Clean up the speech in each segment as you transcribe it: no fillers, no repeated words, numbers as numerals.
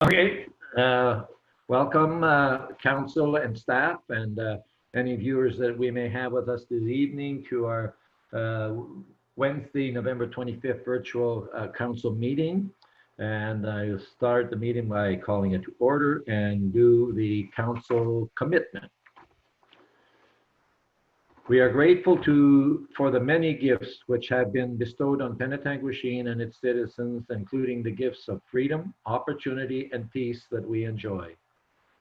Okay, welcome council and staff and any viewers that we may have with us this evening to our Wednesday, November 25th virtual council meeting. And I'll start the meeting by calling it to order and do the council commitment. We are grateful for the many gifts which have been bestowed on Penetanguishene and its citizens, including the gifts of freedom, opportunity, and peace that we enjoy.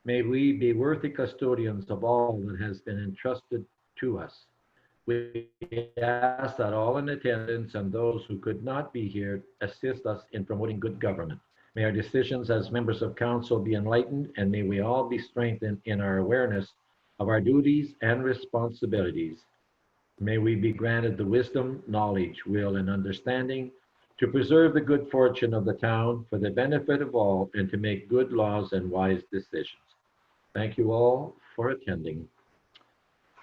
May we be worthy custodians of all that has been entrusted to us. We ask that all in attendance and those who could not be here assist us in promoting good government. May our decisions as members of council be enlightened, and may we all be strengthened in our awareness of our duties and responsibilities. May we be granted the wisdom, knowledge, will, and understanding to preserve the good fortune of the town for the benefit of all and to make good laws and wise decisions. Thank you all for attending.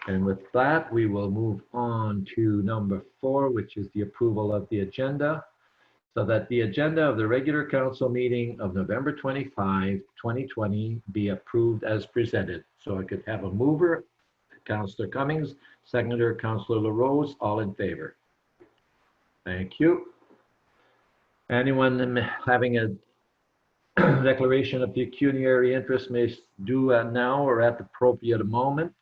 And with that, we will move on to number 4, which is the approval of the agenda. So that the agenda of the regular council meeting of November 25, 2020 be approved as presented. So I could have a mover, Councillor Cummings, seconder, Councillor LaRose, all in favor. Thank you. Anyone having a declaration of pecuniary interest may do now or at the appropriate moment.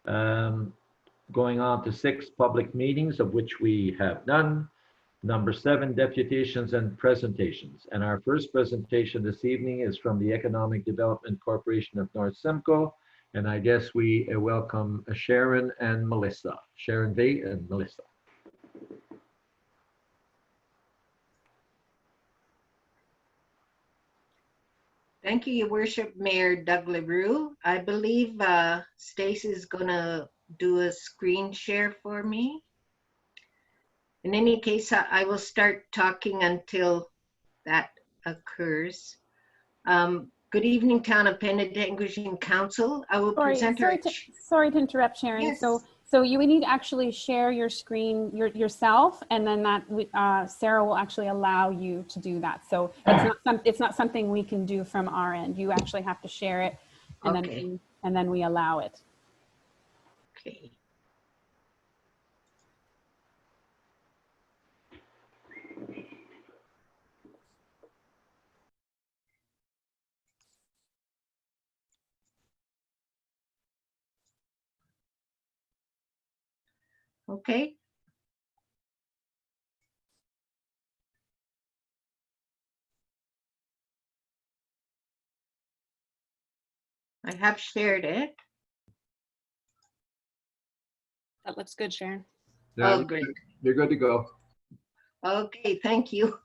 Going on to 6 public meetings, of which we have none. Number 7, deputations and presentations. And our first presentation this evening is from the Economic Development Corporation of North Simcoe. And I guess we welcome Sharon and Melissa. Sharon V. and Melissa. Thank you, Your Worship, Mayor Doug LaRue. I believe Stacey's gonna do a screen share for me. In any case, I will start talking until that occurs. Good evening, Town of Penetanguishene Council. I will present our... Sorry to interrupt, Sharon. Yes. So you would need to actually share your screen yourself, and then that Sarah will actually allow you to do that. So it's not something we can do from our end. You actually have to share it, and okay. then we allow it. Okay. Okay. I have shared it. That looks good, Sharon. Oh, great. You're good to go. Okay, thank you.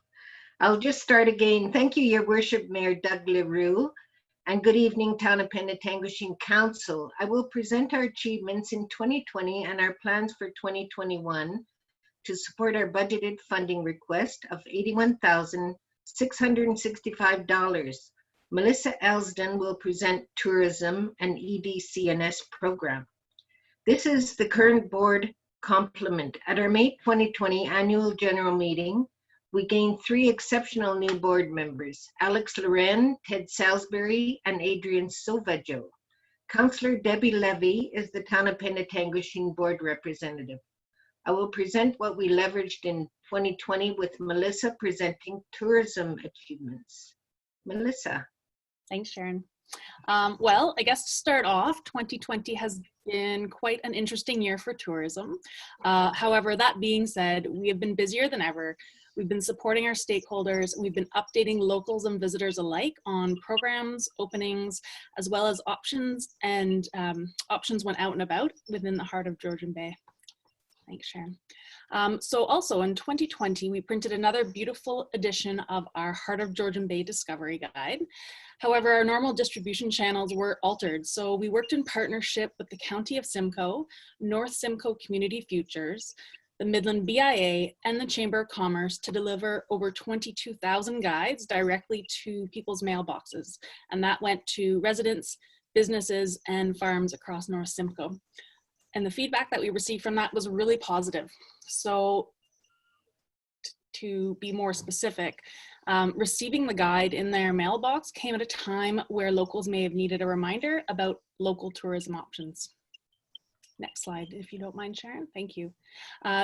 I'll just start again. Thank you, Your Worship, Mayor Doug LaRue, and good evening, Town of Penetanguishene Council. I will present our achievements in 2020 and our plans for 2021 to support our budgeted funding request of $81,665. Melissa Elsden will present tourism and EDCNS program. This is the current board complement. At our May 2020 annual general meeting, we gained 3 exceptional new board members, Alex Loren, Ted Salisbury, and Adrian Sovajo. Councillor Debbie Levy is the Town of Penetanguishene board representative. I will present what we leveraged in 2020 with Melissa presenting tourism achievements. Melissa. Thanks, Sharon. Well, I guess to start off, 2020 has been quite an interesting year for tourism. However, that being said, we have been busier than ever. We've been supporting our stakeholders, and we've been updating locals and visitors alike on programs, openings, as well as options and options when out and about within the heart of Georgian Bay. Thanks, Sharon. So also in 2020, we printed another beautiful edition of our Heart of Georgian Bay Discovery Guide. However, our normal distribution channels were altered, so we worked in partnership with the County of Simcoe, North Simcoe Community Futures, the Midland BIA, and the Chamber of Commerce to deliver over 22,000 guides directly to people's mailboxes. And that went to residents, businesses, and farms across North Simcoe. And the feedback that we received from that was really positive. So to be more specific, Receiving the guide in their mailbox came at a time where locals may have needed a reminder about local tourism options. Next slide, if you don't mind, Sharon. Thank you.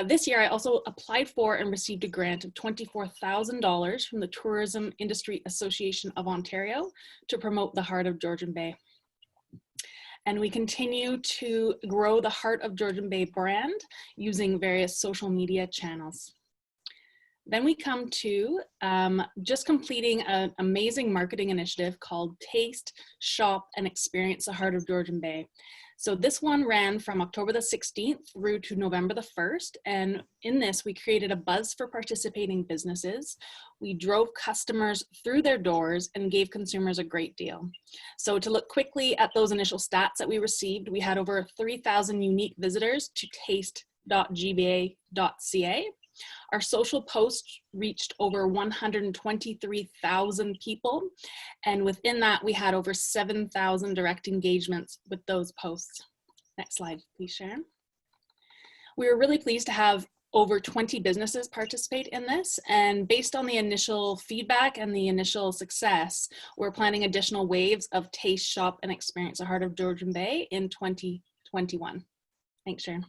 This year, I also applied for and received a grant of $24,000 from the Tourism Industry Association of Ontario to promote the Heart of Georgian Bay. And we continue to grow the Heart of Georgian Bay brand using various social media channels. Then we come to just completing an amazing marketing initiative called Taste, Shop, and Experience the Heart of Georgian Bay. So this one ran from October the 16th through to November the 1st. And in this, we created a buzz for participating businesses. We drove customers through their doors and gave consumers a great deal. So to look quickly at those initial stats that we received, we had over 3,000 unique visitors to taste.gba.ca. Our social posts reached over 123,000 people. And within that, we had over 7,000 direct engagements with those posts. Next slide, please, Sharon. We were really pleased to have over 20 businesses participate in this. And based on the initial feedback and the initial success, we're planning additional waves of Taste, Shop, and Experience the Heart of Georgian Bay in 2021. Thanks, Sharon.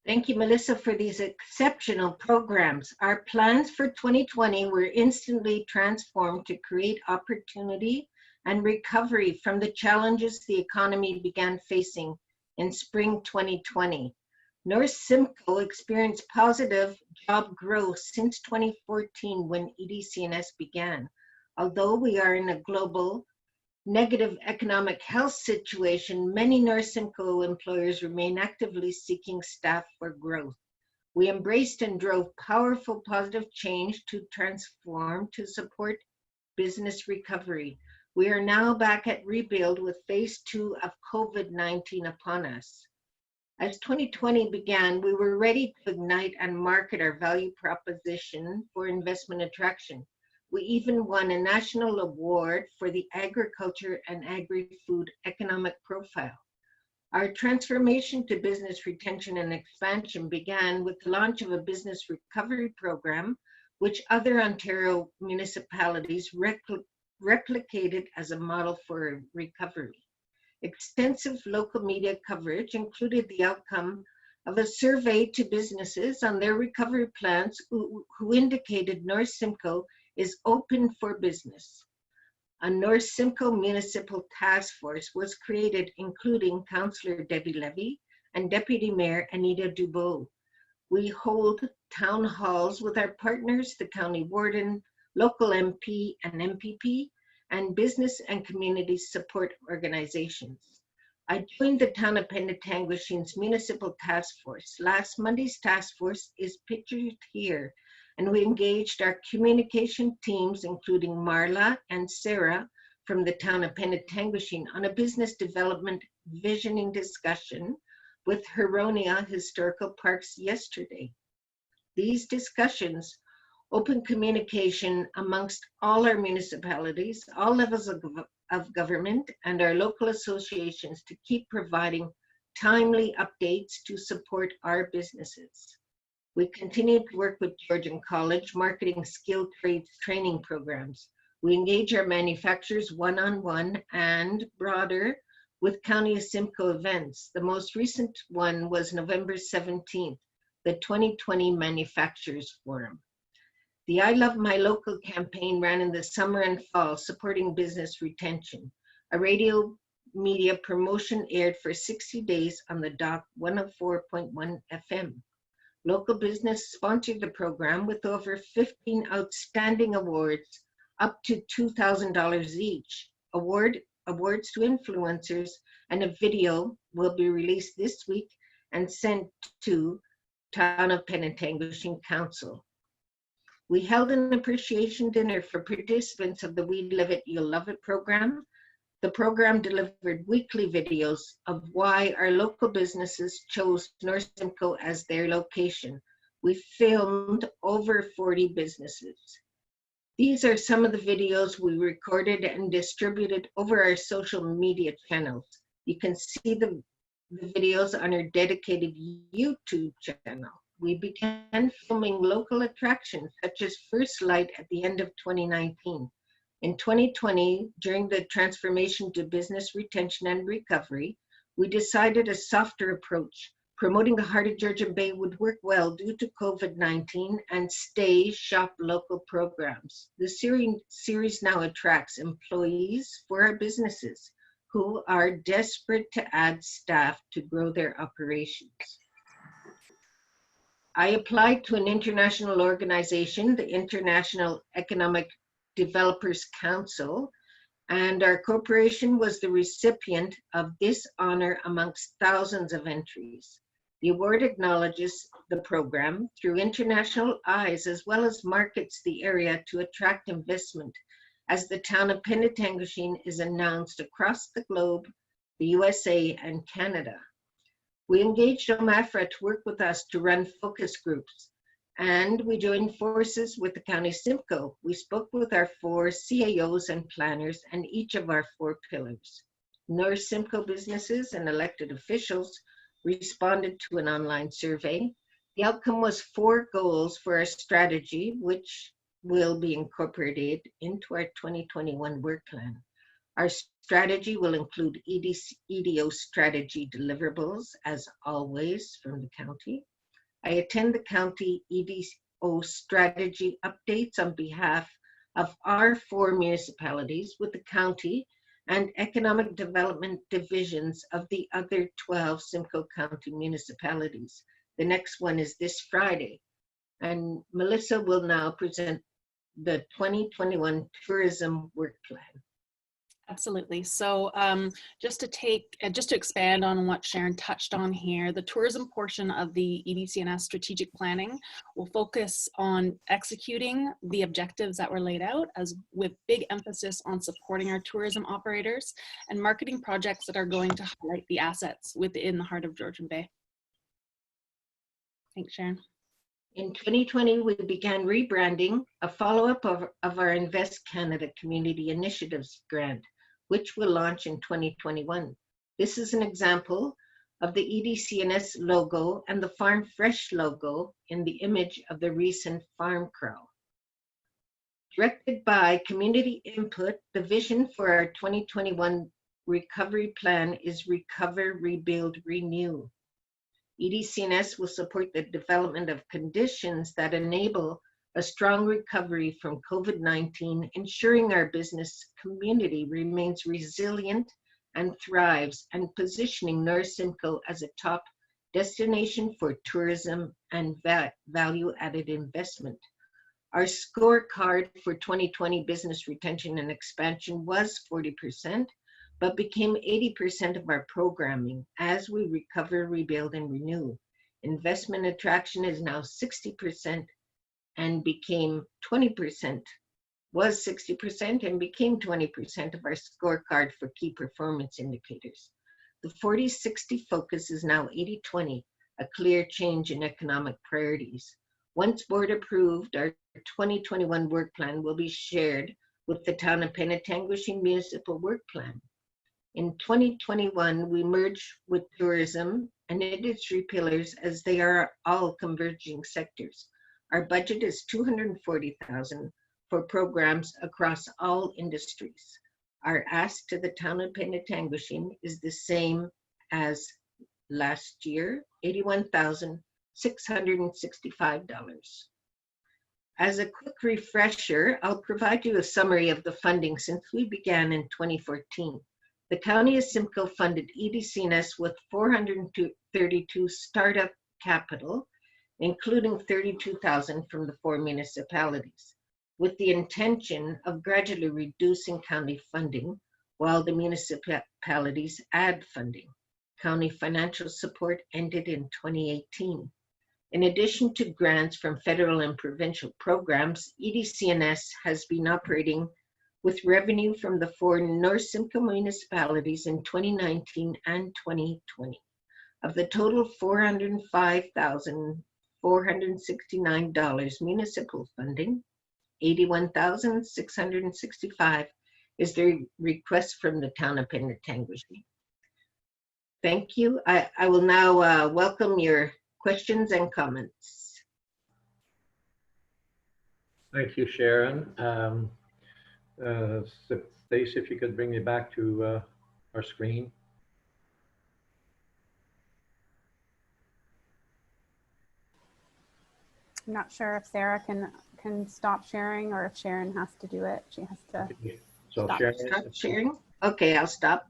Thank you, Melissa, for these exceptional programs. Our plans for 2020 were instantly transformed to create opportunity and recovery from the challenges the economy began facing in spring 2020. North Simcoe experienced positive job growth since 2014 when EDCNS began. Although we are in a global negative economic health situation, many North Simcoe employers remain actively seeking staff for growth. We embraced and drove powerful positive change to transform to support business recovery. We are now back at rebuild with phase 2 of COVID-19 upon us. As 2020 began, we were ready to ignite and market our value proposition for investment attraction. We even won a national award for the Agriculture and Agri-Food Economic Profile. Our transformation to business retention and expansion began with the launch of a business recovery program, which other Ontario municipalities replicated as a model for recovery. Extensive local media coverage included the outcome of a survey to businesses on their recovery plans who indicated North Simcoe is open for business. A North Simcoe Municipal Task Force was created, including Councillor Debbie Levy and Deputy Mayor Anita Dubois. We hold town halls with our partners, the County Warden, local MP and MPP, and business and community support organizations. I joined the Town of Penetanguishine's Municipal Task Force. Last Monday's task force is pictured here, and we engaged our communication teams, including Marla and Sarah from the Town of Penetanguishene, on a business development visioning discussion with Huronia Historical Parks yesterday. These discussions open communication amongst all our municipalities, all levels of government, and our local associations to keep providing timely updates to support our businesses. We continue to work with Georgian College, marketing skilled trades training programs. We engage our manufacturers one-on-one and broader with County of Simcoe events. The most recent one was November 17th, the 2020 Manufacturers Forum. The I Love My Local campaign ran in the summer and fall, supporting business retention. A radio media promotion aired for 60 days on the DOC 104.1 FM. Local business sponsored the program with over 15 outstanding awards, up to $2,000 each. Awards to influencers, and a video will be released this week and sent to Town of Penetanguishene Council. We held an appreciation dinner for participants of the We Live It, You'll Love It program. The program delivered weekly videos of why our local businesses chose North Simcoe as their location. We filmed over 40 businesses. These are some of the videos we recorded and distributed over our social media channels. You can see the videos on our dedicated YouTube channel. we began filming local attractions such as First Light at the end of 2019. In 2020, during the transformation to business retention and recovery, we decided a softer approach. Promoting the heart of Georgian Bay would work well due to COVID-19 and stay shop local programs. The series now attracts employees for our businesses who are desperate to add staff to grow their operations. I applied to an international organization, the International Economic Developers Council, and our corporation was the recipient of this honor amongst thousands of entries. The award acknowledges the program through international eyes as well as markets the area to attract investment as the town of Penetanguishene is announced across the globe, the USA and Canada. We engaged OMAFRA to work with us to run focus groups, and we joined forces with the County Simcoe. We spoke with our 4 CAOs and planners and each of our 4 pillars. North Simcoe businesses and elected officials responded to an online survey. The outcome was 4 goals for our strategy, which will be incorporated into our 2021 work plan. Our strategy will include EDO strategy deliverables, as always, from the county. I attend the county EDO strategy updates on behalf of our 4 municipalities with the county and economic development divisions of the other 12 Simcoe County municipalities. The next one is this Friday. And Melissa will now present the 2021 tourism work plan. Absolutely. So just to expand on what Sharon touched on here, the tourism portion of the EDCNS strategic planning will focus on executing the objectives that were laid out, as with big emphasis on supporting our tourism operators and marketing projects that are going to highlight the assets within the heart of Georgian Bay. Thanks, Sharon. In 2020, we began rebranding, a follow-up of our Invest Canada Community Initiatives grant, which will launch in 2021. This is an example of the EDCNS logo and the Farm Fresh logo in the image of the recent farm crawl. Directed by community input, the vision for our 2021 recovery plan is Recover, Rebuild, Renew. EDCNS will support the development of conditions that enable a strong recovery from COVID-19, ensuring our business community remains resilient and thrives, and positioning North Simcoe as a top destination for tourism and value-added investment. Our scorecard for 2020 business retention and expansion was 40%, but became 80% of our programming as we recover, rebuild, and renew. Investment attraction is now 60% and became 20%, was 60% and became 20% of our scorecard for key performance indicators. The 40-60 focus is now 80-20, a clear change in economic priorities. Once board approved, our 2021 work plan will be shared with the town of Penetanguishene Municipal Work Plan. In 2021, we merge with tourism and industry pillars as they are all converging sectors. Our budget is $240,000 for programs across all industries. Our ask to the town of Penetanguishene is the same as last year, $81,665. As a quick refresher, I'll provide you a summary of the funding since we began in 2014. The County of Simcoe funded EDCNS with $432 startup capital, including $32,000 from the 4 municipalities, with the intention of gradually reducing county funding while the municipalities add funding. County financial support ended in 2018. In addition to grants from federal and provincial programs, EDCNS has been operating with revenue from the 4 North Simcoe municipalities in 2019 and 2020. Of the total $405,469 municipal funding, $81,665 is the request from the town of Penetanguishene. Thank you. I will now welcome your questions and comments. Thank you, Sharon. Stacy, if you could bring me back to our screen. I'm not sure if Sarah can stop sharing or if Sharon has to do it. She has to. Okay. So Stop. Sharon, Stop sharing. Okay, I'll stop.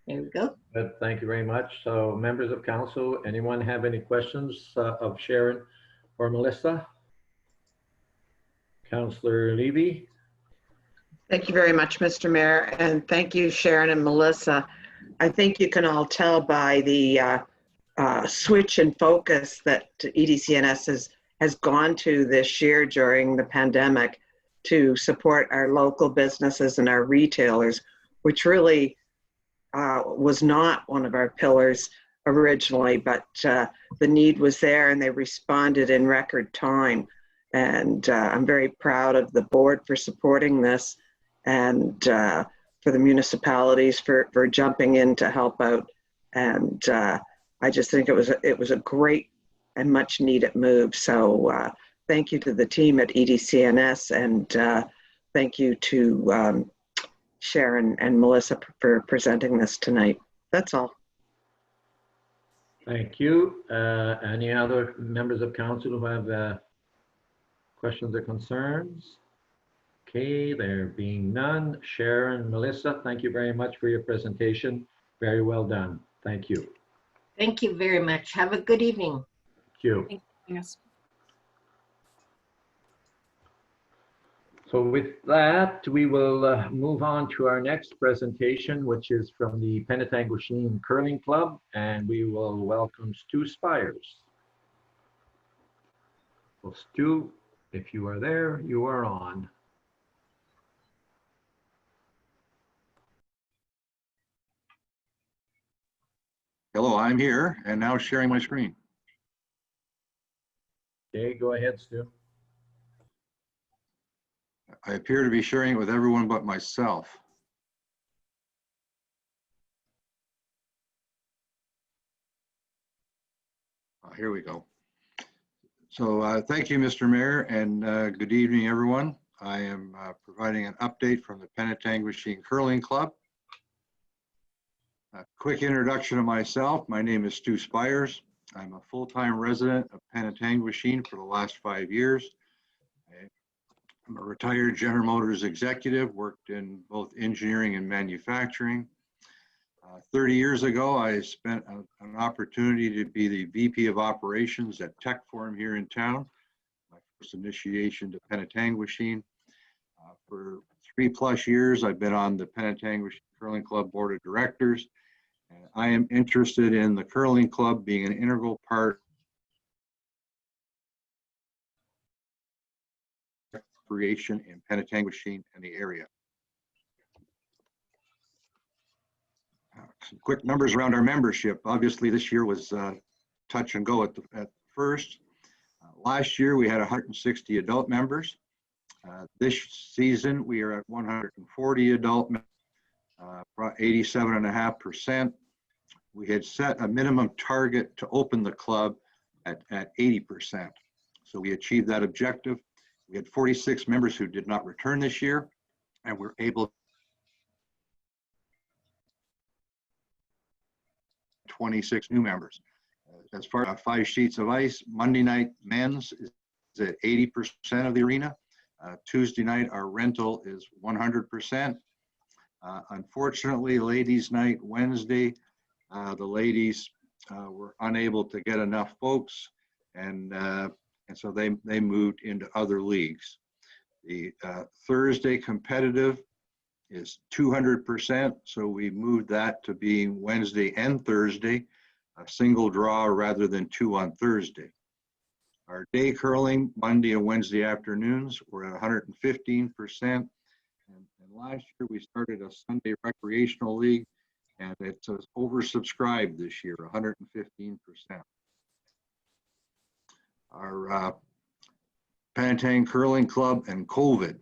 There we go. good. Thank you very much. So members of council, anyone have any questions of Sharon or Melissa? Councillor Levy? Thank you very much, Mr. Mayor, and thank you, Sharon and Melissa. I think you can all tell by the switch in focus that EDCNS has gone to this year during the pandemic to support our local businesses and our retailers, which really was not one of our pillars originally, but the need was there and they responded in record time. And I'm very proud of the board for supporting this, and for the municipalities for jumping in to help out. And I just think it was a great and much needed move. So thank you to the team at EDCNS, and thank you to Sharon and Melissa for presenting this tonight. That's all. Thank you. Any other members of council who have questions or concerns? Okay, there being none. Sharon, Melissa, thank you very much for your presentation. Very well done. Thank you. Thank you very much. Have a good evening. Thank you. Yes. So with that, we will move on to our next presentation, which is from the Penetanguishene Curling Club, and we will welcome Stu Spires. Well, Stu, if you are there, you are on. Hello, I'm here and now sharing my screen. Okay, go ahead, Stu. I appear to be sharing it with everyone but myself. Here we go. So thank you, Mr. Mayor, and good evening, everyone. I am providing an update from the Penetanguishene Curling Club. A quick introduction of myself. My name is Stu Spires. I'm a full-time resident of Penetanguishene for the last 5 years. I'm a retired General Motors executive, worked in both engineering and manufacturing. 30 years ago, I spent an opportunity to be the VP of Operations at Tech Forum here in town. My first initiation to Penetanguishene. For 3+ years, I've been on the Penetanguishene Curling Club Board of Directors. And I am interested in the curling club being an integral part of creation in Penetanguishene and the area. Some quick numbers around our membership. Obviously, this year was touch and go at first. Last year, we had 160 adult members. This season, we are at 140 adult members. 87.5%. We had set a minimum target to open the club at 80%. So we achieved that objective. We had 46 members who did not return this year, and we're able 26 new members. As far as 5 sheets of ice, Monday night men's is at 80% of the arena. Tuesday night, our rental is 100%. Unfortunately, ladies' night Wednesday, the ladies were unable to get enough folks, and so they moved into other leagues. The Thursday competitive is 200%, so we moved that to being Wednesday and Thursday, a single draw rather than 2 on Thursday. Our day curling, Monday and Wednesday afternoons, were at 115%. And last year we started a Sunday recreational league, and it's oversubscribed this year, 115%. Our Penetang Curling Club and COVID.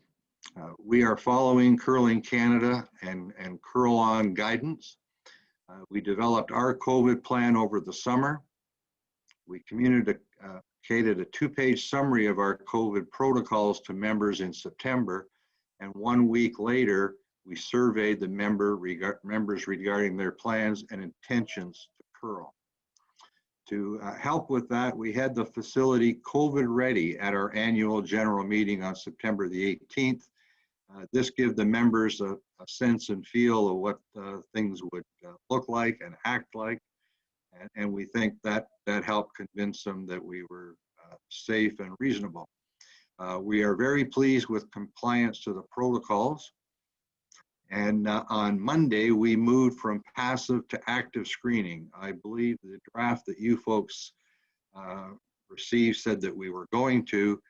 We are following Curling Canada and Curl On guidance. We developed our COVID plan over the summer. We communicated a 2-page summary of our COVID protocols to members in September, and 1 week later, we surveyed the members regarding their plans and intentions to curl. To help with that, we had the facility COVID ready at our annual general meeting on September the 18th. This gave the members a sense and feel of what things would look like and act like. And we think that helped convince them that we were safe and reasonable. We are very pleased with compliance to the protocols. And on Monday, we moved from passive to active screening. I believe the draft that you folks received said that we were going to.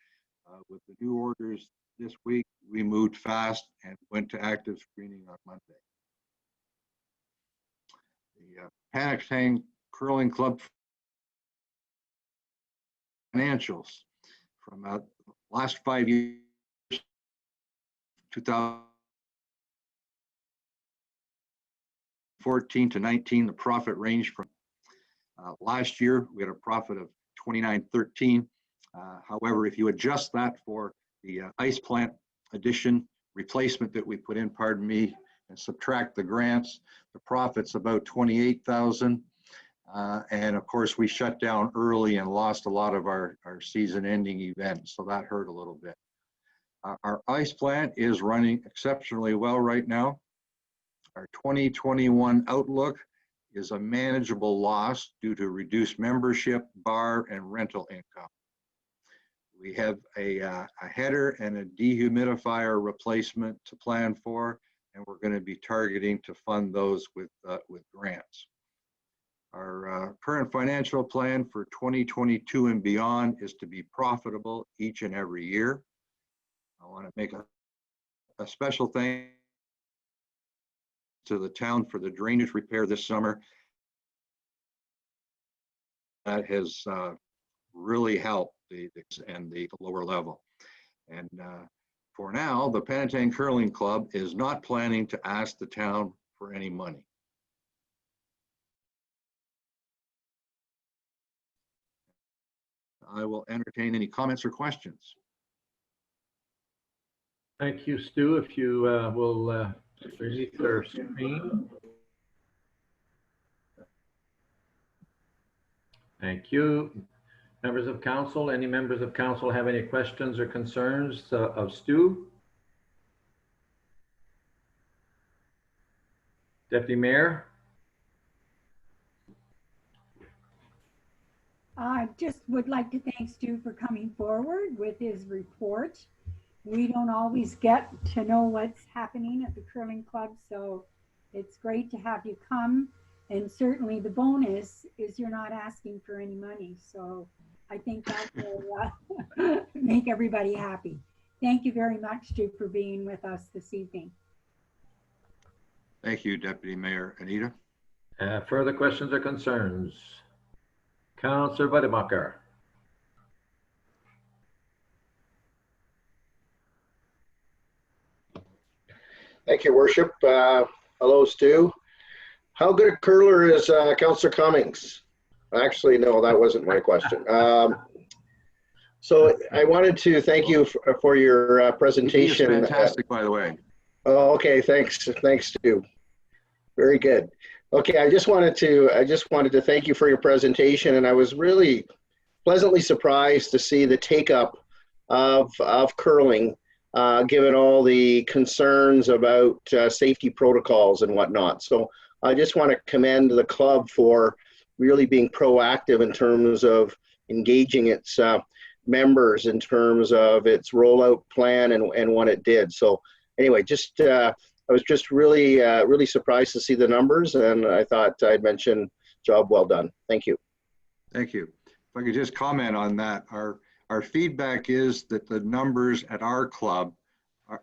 With the new orders this week, we moved fast and went to active screening on Monday. The Penetang Curling Club financials from last 5 years, 2014 to 19, the profit ranged from last year we had a profit of 29.13. However, if you adjust that for the ice plant addition replacement that we put in, pardon me, and subtract the grants, the profit's about 28,000. And of course, we shut down early and lost a lot of our season-ending events, so that hurt a little bit. Our ice plant is running exceptionally well right now. Our 2021 outlook is a manageable loss due to reduced membership, bar, and rental income. We have a header and a dehumidifier replacement to plan for, and we're going to be targeting to fund those with grants. Our current financial plan for 2022 and beyond is to be profitable each and every year. I want to make a special thanks to the town for the drainage repair this summer. That has really helped the lower level. And for now, the Penetang Curling Club is not planning to ask the town for any money. I will entertain any comments or questions. Thank you, Stu. If you will release your screen. Thank you. Members of council, any members of council have any questions or concerns of Stu? Deputy Mayor? I just would like to thank Stu for coming forward with his report. We don't always get to know what's happening at the curling club, so it's great to have you come. And certainly the bonus is you're not asking for any money. So I think that will make everybody happy. Thank you very much, Stu, for being with us this evening. Thank you, Deputy Mayor. Anita? Further questions or concerns? Councillor Buddemacher. Thank you, Worship. Hello, Stu. How good a curler is Councillor Cummings? Actually, no, that wasn't my question. So I wanted to thank you for your presentation. He is fantastic, by the way. Oh, okay. Thanks, Stu. Very good. Okay, I just wanted to thank you for your presentation, and I was really pleasantly surprised to see the take up of curling, given all the concerns about safety protocols and whatnot. So I just want to commend the club for really being proactive in terms of engaging its members in terms of its rollout plan and what it did. So anyway, just I was just really really surprised to see the numbers, and I thought I'd mention job well done. Thank you. Thank you. If I could just comment on that, our feedback is that the numbers at our club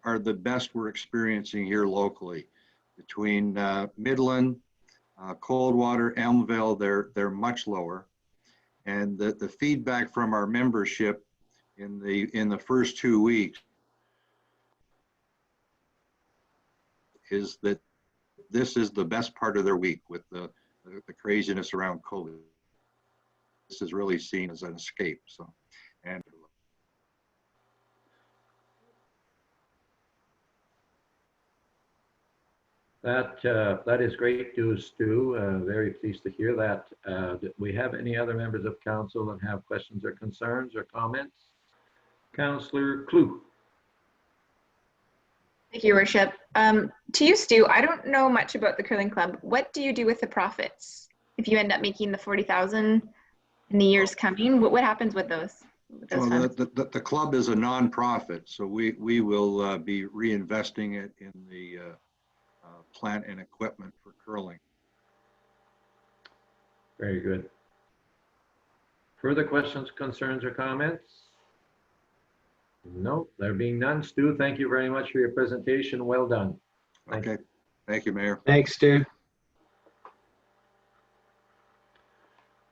are the best we're experiencing here locally. Between Midland, Coldwater, Elmville, they're much lower, and the feedback from our membership in the first 2 weeks is that this is the best part of their week with the craziness around COVID. is really seen as an escape. So, and that is great news, Stu. Very pleased to hear that. Do we have any other members of council that have questions or concerns or comments? Councillor Klug. Thank you, Your Worship. To you, Stu, I don't know much about the curling club. What do you do with the profits? If you end up making the 40,000 in the years coming, what happens with those? Well, the club is a non-profit, so we will be reinvesting it in the plant and equipment for curling. Very good. Further questions, concerns, or comments? No, there being none. Stu, thank you very much for your presentation. Well done. Okay, thank you, Mayor. Thanks, Stu.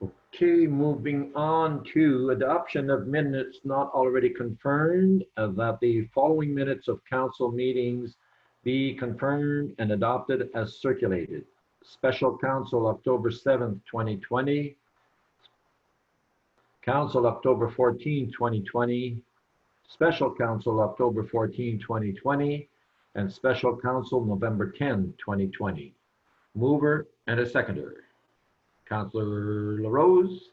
Okay, moving on to adoption of minutes not already confirmed, that the following minutes of council meetings be confirmed and adopted as circulated. Special Council October 7th, 2020. Council October 14, 2020. Special Council October 14, 2020. And Special Council November 10, 2020. Mover and a seconder. Councillor LaRose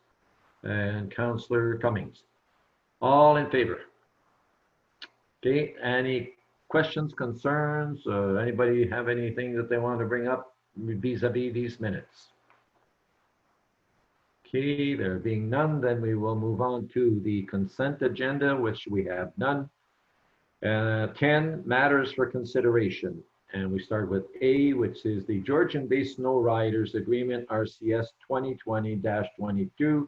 and Councillor Cummings. All in favor? Okay, any questions, concerns? Anybody have anything that they want to bring up vis-a-vis these minutes? Okay, there being none, then we will move on to the consent agenda, which we have none. 10 matters for consideration. And we start with A, which is the Georgian-based Snow Riders Agreement, RCS 2020-22,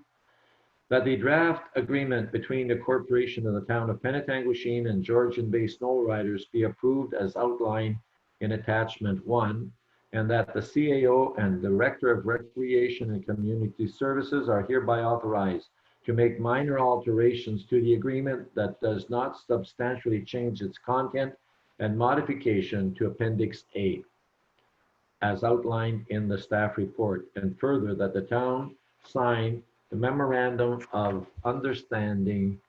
that the draft agreement between the corporation of the town of Penetanguishene and Georgian-based Snow Riders be approved as outlined in Attachment 1, and that the CAO and Director of Recreation and Community Services are hereby authorized to make minor alterations to the agreement that does not substantially change its content and modification to Appendix A, as outlined in the staff report, and further that the town sign the memorandum of understanding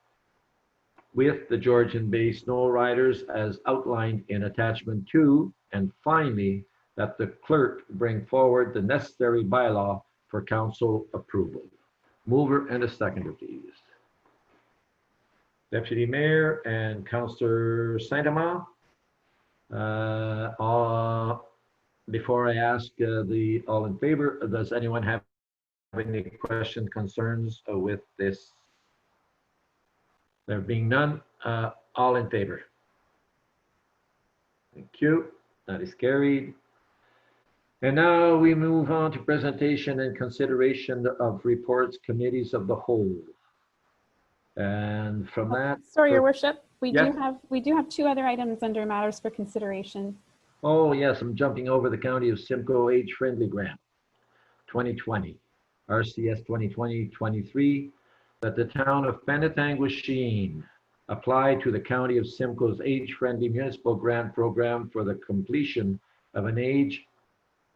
with the Georgian-based Snow Riders as outlined in Attachment 2, and finally, that the clerk bring forward the necessary bylaw for council approval. Mover and a seconder, please. Deputy Mayor and Councillor Saint-Amand. Before I ask the all in favor, does anyone have any questions, concerns with this? There being none, all in favor? Thank you. That is carried. And now we move on to presentation and consideration of reports, committees of the whole. And from that, sorry, Your Worship, we Yes. do have two other items under matters for consideration. oh yes, I'm jumping over the County of Simcoe Age Friendly Grant 2020, RCS 2020-23, that the town of Penetanguishene apply to the County of Simcoe's Age Friendly Municipal Grant Program for the completion of an age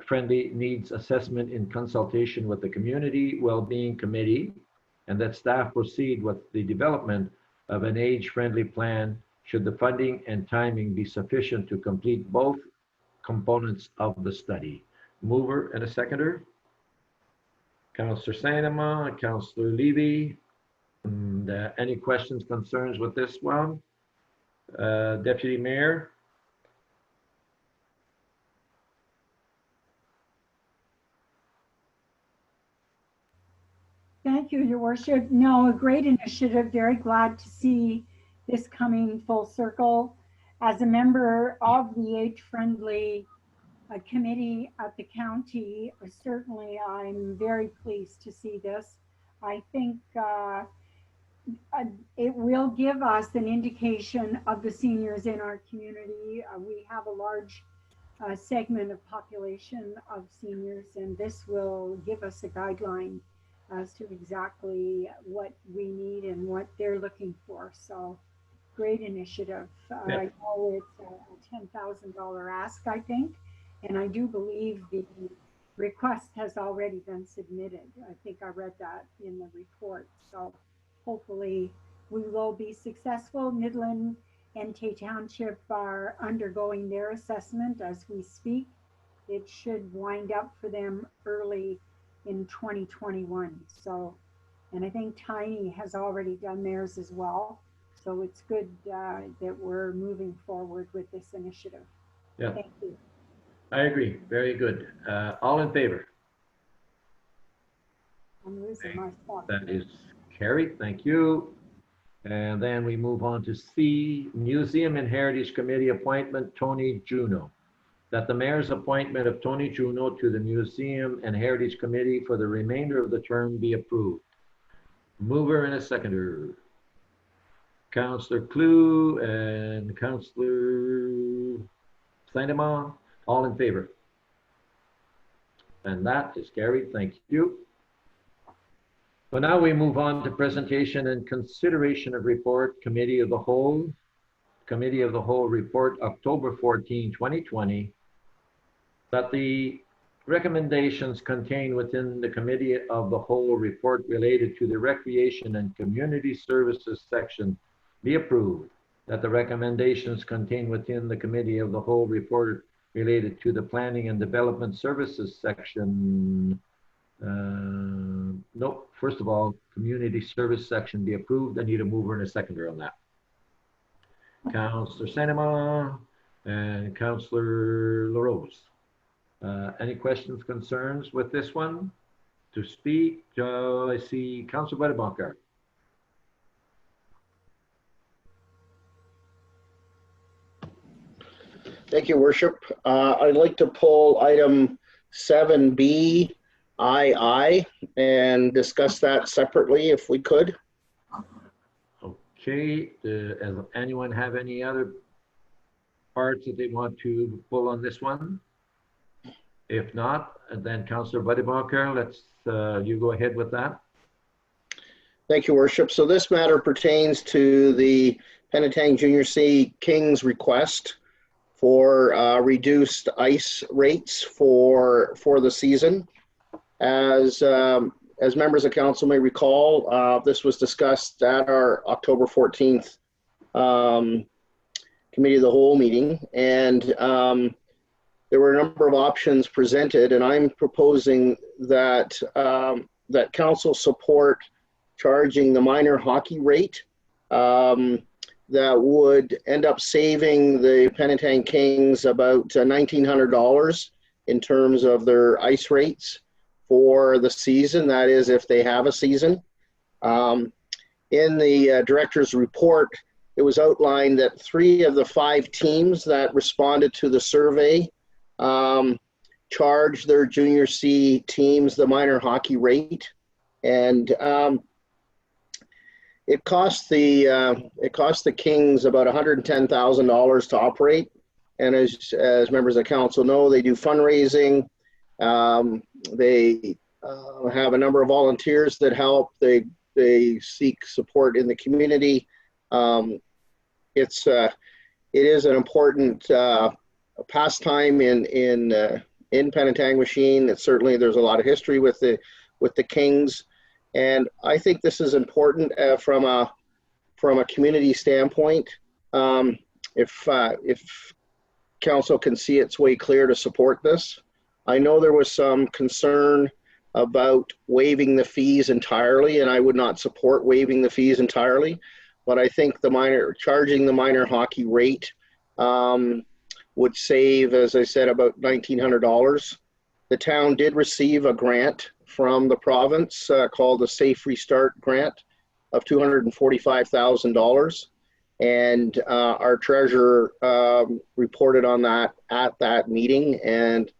friendly needs assessment in consultation with the Community Wellbeing Committee, and that staff proceed with the development of an age-friendly plan should the funding and timing be sufficient to complete both components of the study. Mover and a seconder. Councillor Saint-Amand, Councillor Levy. And, any questions, concerns with this one? Deputy Mayor. Thank you, Your Worship. No, a great initiative. Very glad to see this coming full circle. As a member of the age-friendly committee at the county, certainly I'm very pleased to see this. I think it will give us an indication of the seniors in our community. We have a large segment of population of seniors, and this will give us a guideline as to exactly what we need and what they're looking for. So great initiative. Yeah. I know it's a $10,000 ask, I think, and I do believe the request has already been submitted. I think I read that in the report. So hopefully we will be successful. Midland and Tay Township are undergoing their assessment as we speak. It should wind up for them early in 2021. So, and I think Tiny has already done theirs as well. So it's good that we're moving forward with this initiative. Yeah, Thank you. I agree. Very good. All in favor? I'm losing my spot. That is carried. Thank you. And then we move on to C, Museum and Heritage Committee appointment, Tony Juno. That the mayor's appointment of Tony Juno to the Museum and Heritage Committee for the remainder of the term be approved. Mover and a seconder. Councillor Clue and Councillor Saint-Amand, all in favor? And that is carried. Thank you. So now we move on to presentation and consideration of report, Committee of the Whole. Committee of the Whole report, October 14, 2020. That the recommendations contained within the Committee of the Whole report related to the Recreation and Community Services section be approved. That the recommendations contained within the Committee of the Whole report related to the Planning and Development Services section, nope, first of all, Community Service section be approved. I need a mover and a seconder on that. Councillor Saint-Amand and Councillor LaRose. Any questions, concerns with this one? To speak, I see Councillor Wedebacher. Thank you, Worship. I'd like to pull item 7B, II, and discuss that separately if we could. Okay, does anyone have any other parts that they want to pull on this one? If not, then Councillor Wedebacher, let's, you go ahead with that. Thank you, Worship. So this matter pertains to the Penetang Junior C Kings request for reduced ice rates for the season. As members of council may recall, this was discussed at our October 14th Committee of the Whole meeting, and there were a number of options presented, and I'm proposing that that council support charging the minor hockey rate that would end up saving the Penetang Kings about $1,900 in terms of their ice rates for the season. That is, if they have a season. In the director's report, it was outlined that 3 of the 5 teams that responded to the survey charged their Junior C teams the minor hockey rate, and it cost the Kings about $110,000 to operate. And as members of council know, they do fundraising. They have a number of volunteers that help. They seek support in the community. It is an important pastime in Penetang. It's certainly, there's a lot of history with the Kings. And I think this is important from a community standpoint. If council can see its way clear to support this. I know there was some concern about waiving the fees entirely, and I would not support waiving the fees entirely. But I think charging the minor hockey rate would save, as I said, about $1,900. The town did receive a grant from the province called the Safe Restart Grant of $245,000. And our treasurer reported on that at that meeting, and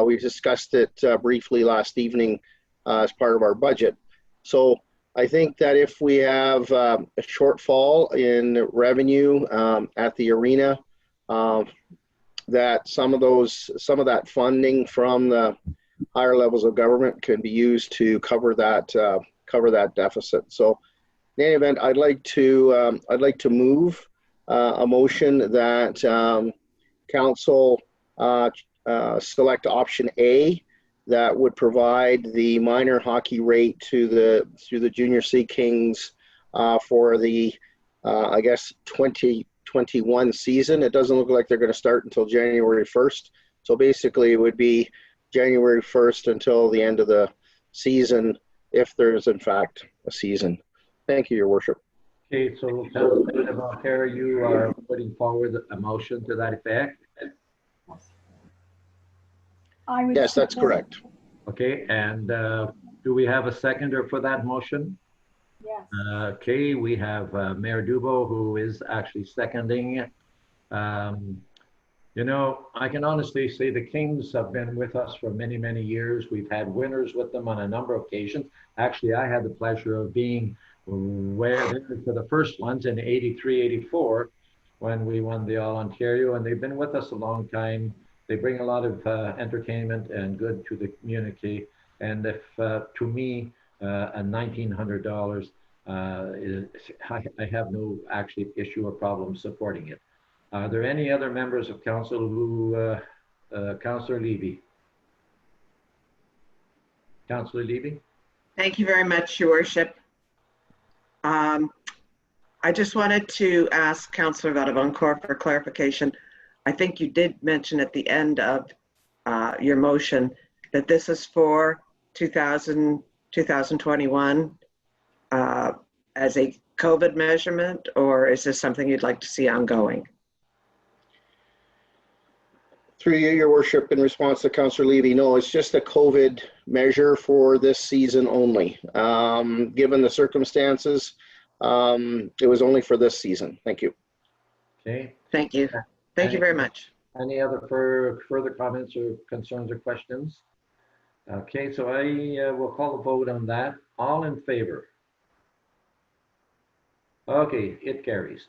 we discussed it briefly last evening as part of our budget. So I think that if we have a shortfall in revenue at the arena, that some of that funding from the higher levels of government can be used to cover that deficit. So in any event, I'd like to move a motion that council select option A that would provide the minor hockey rate to the Junior C Kings for the, I guess, 2021 season. It doesn't look like they're going to start until January 1st. So basically it would be January 1st until the end of the season, if there's in fact a season. Thank you, Your Worship. Okay, so Councilor Valterra, you are putting forward a motion to that effect. I would Yes, that's support- correct. Okay, and do we have a seconder for that motion? Yes. Okay, we have Mayor Dubo, who is actually seconding it. You know, I can honestly say the Kings have been with us for many, many years. We've had winners with them on a number of occasions. Actually, I had the pleasure of being where they were for the first ones in 83, 84, when we won the All Ontario, and they've been with us a long time. They bring a lot of entertainment and good to the community. And if, to me, a $1,900, I have no actually issue or problem supporting it. Are there any other members of council who, Councillor Levy? Councillor Levy? Thank you very much, Your Worship. I just wanted to ask Councillor Vadavoncourt for clarification. I think you did mention at the end of your motion that this is for 2021 as a COVID measurement, or is this something you'd like to see ongoing? Through you, Your Worship, in response to Councillor Levy, no, it's just a COVID measure for this season only. Given the circumstances, it was only for this season. Thank you. Okay. Thank you. Thank you very much. Any other further comments or concerns or questions? Okay, so I will call a vote on that. All in favor? Okay, it carries.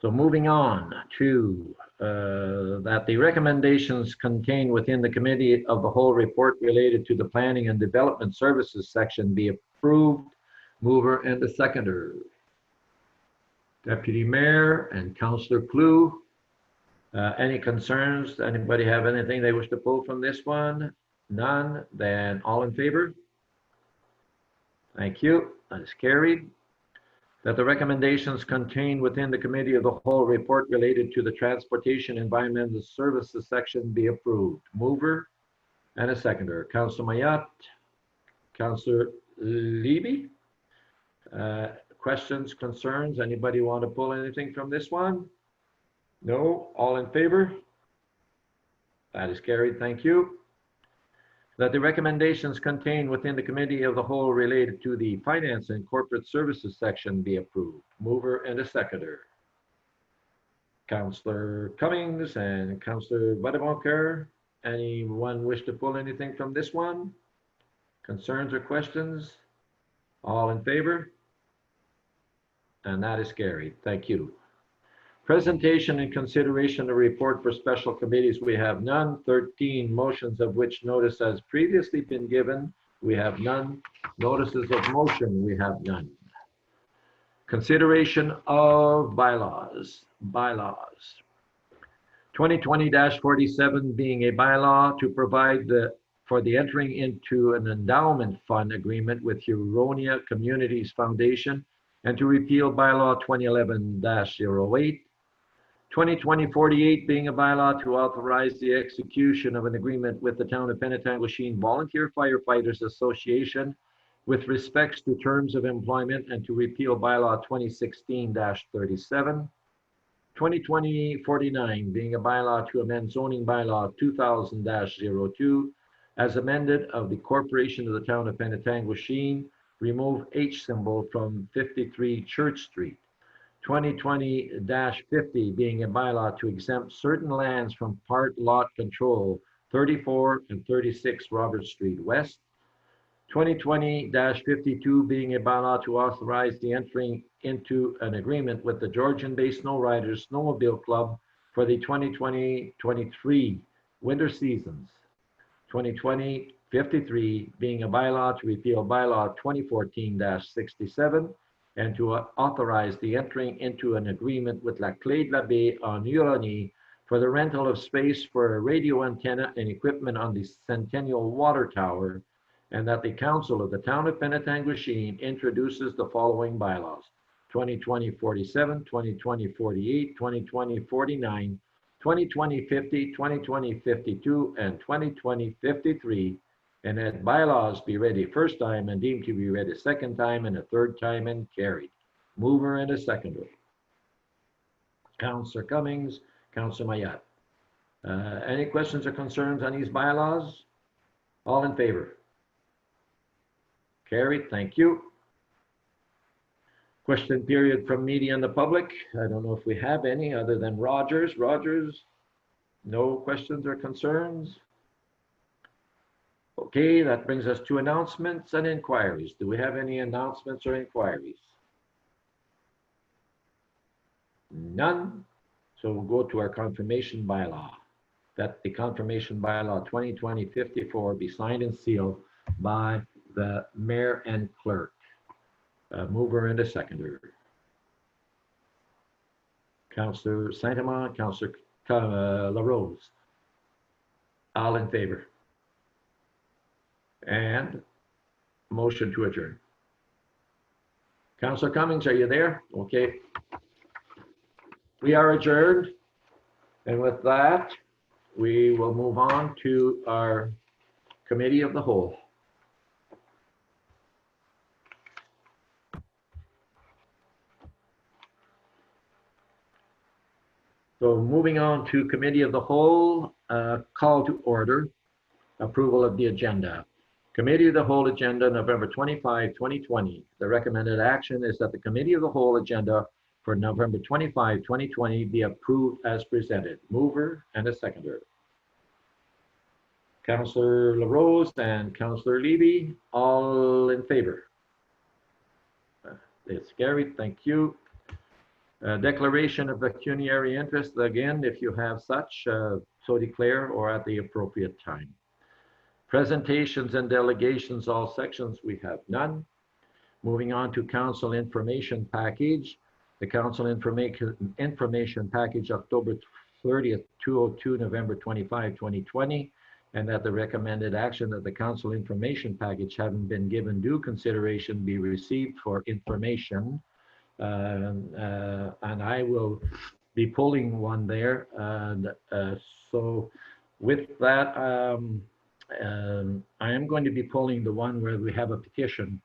So moving on to that the recommendations contained within the Committee of the Whole report related to the Planning and Development Services section be approved. Mover and the seconder. Deputy Mayor and Councillor Clue. Any concerns? Anybody have anything they wish to pull from this one? None? Then all in favor? Thank you. That is carried. That the recommendations contained within the Committee of the Whole report related to the Transportation Environmental Services section be approved. Mover and a seconder. Councillor Mayotte, Councillor Levy. Questions, concerns? Anybody want to pull anything from this one? No? All in favor? That is carried. Thank you. That the recommendations contained within the Committee of the Whole related to the Finance and Corporate Services section be approved. Mover and a seconder. Councillor Cummings and Councillor Vadavoncourt. Anyone wish to pull anything from this one? Concerns or questions? All in favor? And that is carried. Thank you. Presentation and consideration of report for special committees. We have none. 13 motions of which notice has previously been given. We have none. Notices of motion. We have none. Consideration of bylaws. 2020-47 being a bylaw to provide for the entering into an endowment fund agreement with Huronia Communities Foundation and to repeal bylaw 2011-08. 2020-48 being a bylaw to authorize the execution of an agreement with the Town of Penetanguishene Volunteer Firefighters Association with respects to terms of employment and to repeal bylaw 2016-37. 2020-49 being a bylaw to amend zoning bylaw 2000-02 as amended of the Corporation of the Town of Penetanguishene, remove H symbol from 53 Church Street. 2020-50 being a bylaw to exempt certain lands from part lot control 34 and 36 Robert Street West. 2020-52 being a bylaw to authorize the entering into an agreement with the Georgian Bay Snow Riders Snowmobile Club for the 2020-23 winter seasons. 2020-53 being a bylaw to repeal bylaw 2014-67 and to authorize the entering into an agreement with La Clé de la Baie en Huronie for the rental of space for a radio antenna and equipment on the Centennial Water Tower, and that the Council of the Town of Penetanguishene introduces the following bylaws: 2020-47, 2020-48, 2020-49, 2020-50, 2020-52, and 2020-53, and that bylaws be read a first time and deemed to be read a second time and a third time and carried. Mover and a seconder. Councillor Cummings, Councillor Mayat. Any questions or concerns on these bylaws? All in favor? Carried, thank you. Question period from media and the public. I don't know if we have any other than Rogers. Rogers, no questions or concerns? Okay, that brings us to announcements and inquiries. Do we have any announcements or inquiries? None. So we'll go to our confirmation bylaw. That the confirmation bylaw 2020-54 be signed and sealed by the mayor and clerk. Mover and a seconder. Councillor Saint-Amand, Councillor LaRose. All in favor? And motion to adjourn. Councillor Cummings, are you there? Okay. We are adjourned. And with that, we will move on to our committee of the whole. So moving on to committee of the whole, call to order, approval of the agenda. Committee of the whole agenda, November 25, 2020. The recommended action is that the committee of the whole agenda for November 25, 2020 be approved as presented. Mover and a seconder. Councillor LaRose and Councillor Levy, all in favor? It's carried, thank you. Declaration of pecuniary interest, again, if you have such, so declare or at the appropriate time. Presentations and delegations, all sections, we have none. Moving on to council information package. The council information package, October 30th, 2002, November 25, 2020, and that the recommended action that the council information package, having been given due consideration, be received for information. And I will be pulling one there. So with that, I am going to be pulling the one where we have a petition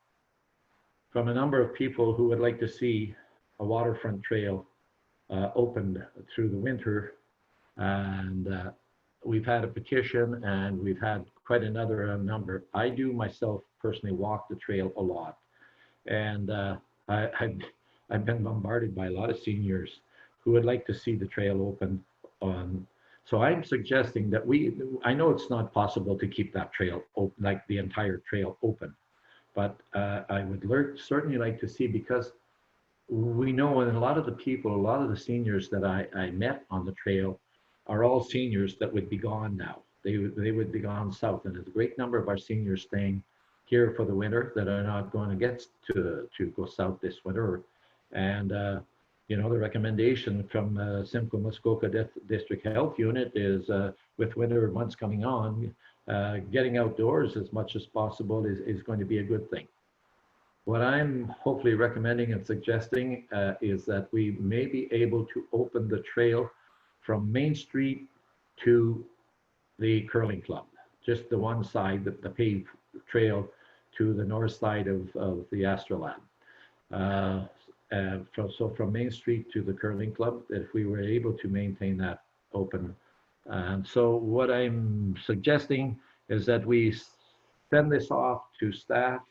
from a number of people who would like to see a waterfront trail opened through the winter. And we've had a petition and we've had quite another number. I do myself personally walk the trail a lot. And I've been bombarded by a lot of seniors who would like to see the trail open on. So I'm suggesting that I know it's not possible to keep that trail open, like the entire trail open, but I would certainly like to see, because we know, and a lot of the people, a lot of the seniors that I met on the trail are all seniors that would be gone now. They would be gone south, and there's a great number of our seniors staying here for the winter that are not going to get to go south this winter. And you know, the recommendation from Simcoe Muskoka District Health Unit is, with winter months coming on, getting outdoors as much as possible is going to be a good thing. What I'm hopefully recommending and suggesting is that we may be able to open the trail from Main Street to the curling club, just the one side, the paved trail to the north side of the Astrolabe. So from Main Street to the curling club, if we were able to maintain that open. So what I'm suggesting is that we send this off to staff